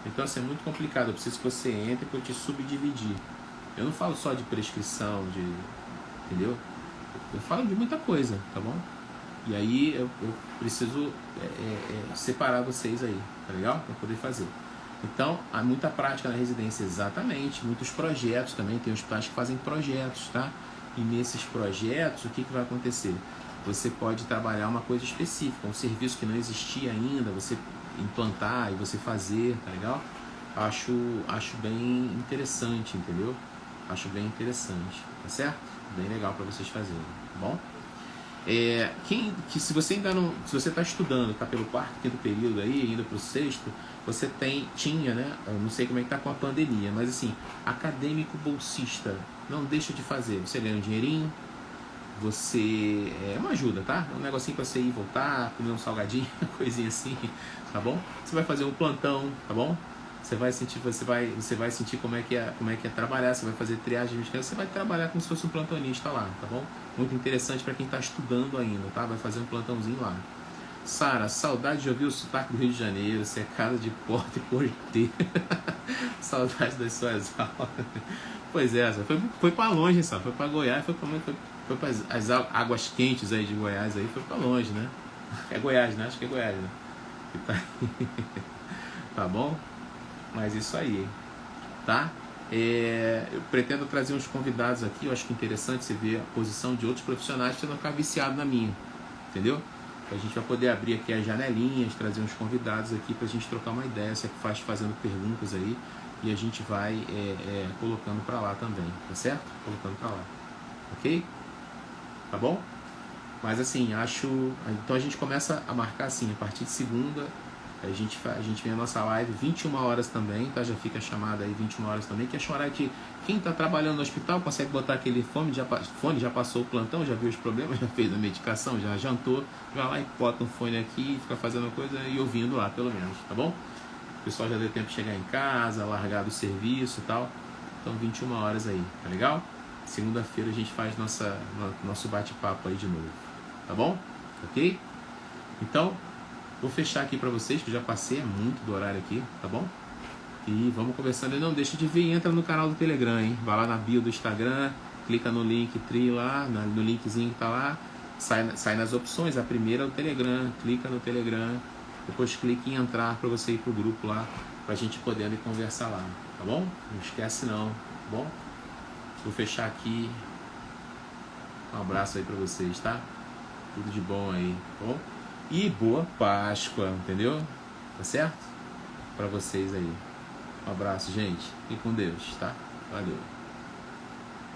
Então assim, é muito complicado, eu preciso que você entre para eu te subdividir. Eu não falo só de prescrição, entendeu? Eu falo de muita coisa, tá bom? E aí eu preciso separar vocês aí, tá legal? Para poder fazer. Então, há muita prática na residência, exatamente. Muitos projetos também, tem hospitais que fazem projetos, tá? E nesses projetos, o que vai acontecer? Você pode trabalhar uma coisa específica, um serviço que não existia ainda, você implantar e você fazer, tá legal? Acho bem interessante, entendeu? Acho bem interessante, tá certo? Bem legal para vocês fazerem, tá bom? Se você ainda não, se você está estudando, está pelo 4º, 5º período aí, indo para o 6º, você tinha, né? Eu não sei como é que está com a pandemia, mas assim, acadêmico bolsista, não deixa de fazer. Você ganha um dinheirinho, você uma ajuda, tá? Um negocinho para você ir voltar, comer um salgadinho, coisinha assim, tá bom? Você vai fazer um plantão, tá bom? Você vai sentir como é que é trabalhar, você vai fazer triagem, você vai trabalhar como se fosse um plantonista lá, tá bom? Muito interessante para quem está estudando ainda, tá? Vai fazer um plantãozinho lá. Sara, saudade de ouvir o sotaque do Rio de Janeiro, você é casa de porta e porteiro. Saudade das suas aulas. Pois é, foi para longe, sabe? Foi para Goiás, foi para as águas quentes aí de Goiás, aí foi para longe, né? É Goiás, né? Acho que é Goiás, né? Tá bom? Mas isso aí, tá? Eu pretendo trazer uns convidados aqui, eu acho que é interessante você ver a posição de outros profissionais para você não ficar viciado na minha, entendeu? A gente vai poder abrir aqui as janelinhas, trazer uns convidados aqui para a gente trocar uma ideia, você fazendo perguntas aí e a gente vai colocando para lá também, tá certo? Colocando para lá, ok? Tá bom? Mas assim, então a gente começa a marcar assim, a partir de segunda. A gente vem a nossa live 21 horas também, tá? Já fica a chamada aí 21 horas também, que é horário que quem está trabalhando no hospital consegue botar aquele fone, já passou o plantão, já viu os problemas, já fez a medicação, já jantou, vai lá e bota um fone aqui, fica fazendo a coisa e ouvindo lá, pelo menos, tá bom? O pessoal já deu tempo de chegar em casa, largar do serviço e tal. Então 21 horas aí, tá legal? Segunda-feira a gente faz nosso bate-papo aí de novo, tá bom? Ok? Então, vou fechar aqui para vocês, que eu já passei muito do horário aqui, tá bom? E vamos conversando. E não deixa de vir, entra no canal do Telegram, hein? Vai lá na bio do Instagram, clica no link lá, no linkzinho que tá lá, sai nas opções. A primeira é o Telegram, clica no Telegram, depois clica em entrar para você ir pro grupo lá, pra gente poder conversar lá, tá bom? Não esquece não, tá bom? Vou fechar aqui. Um abraço aí para vocês, tá? Tudo de bom aí, tá bom? E boa Páscoa, entendeu? Tá certo? Para vocês aí. Um abraço, gente. Fique com Deus, tá? Valeu.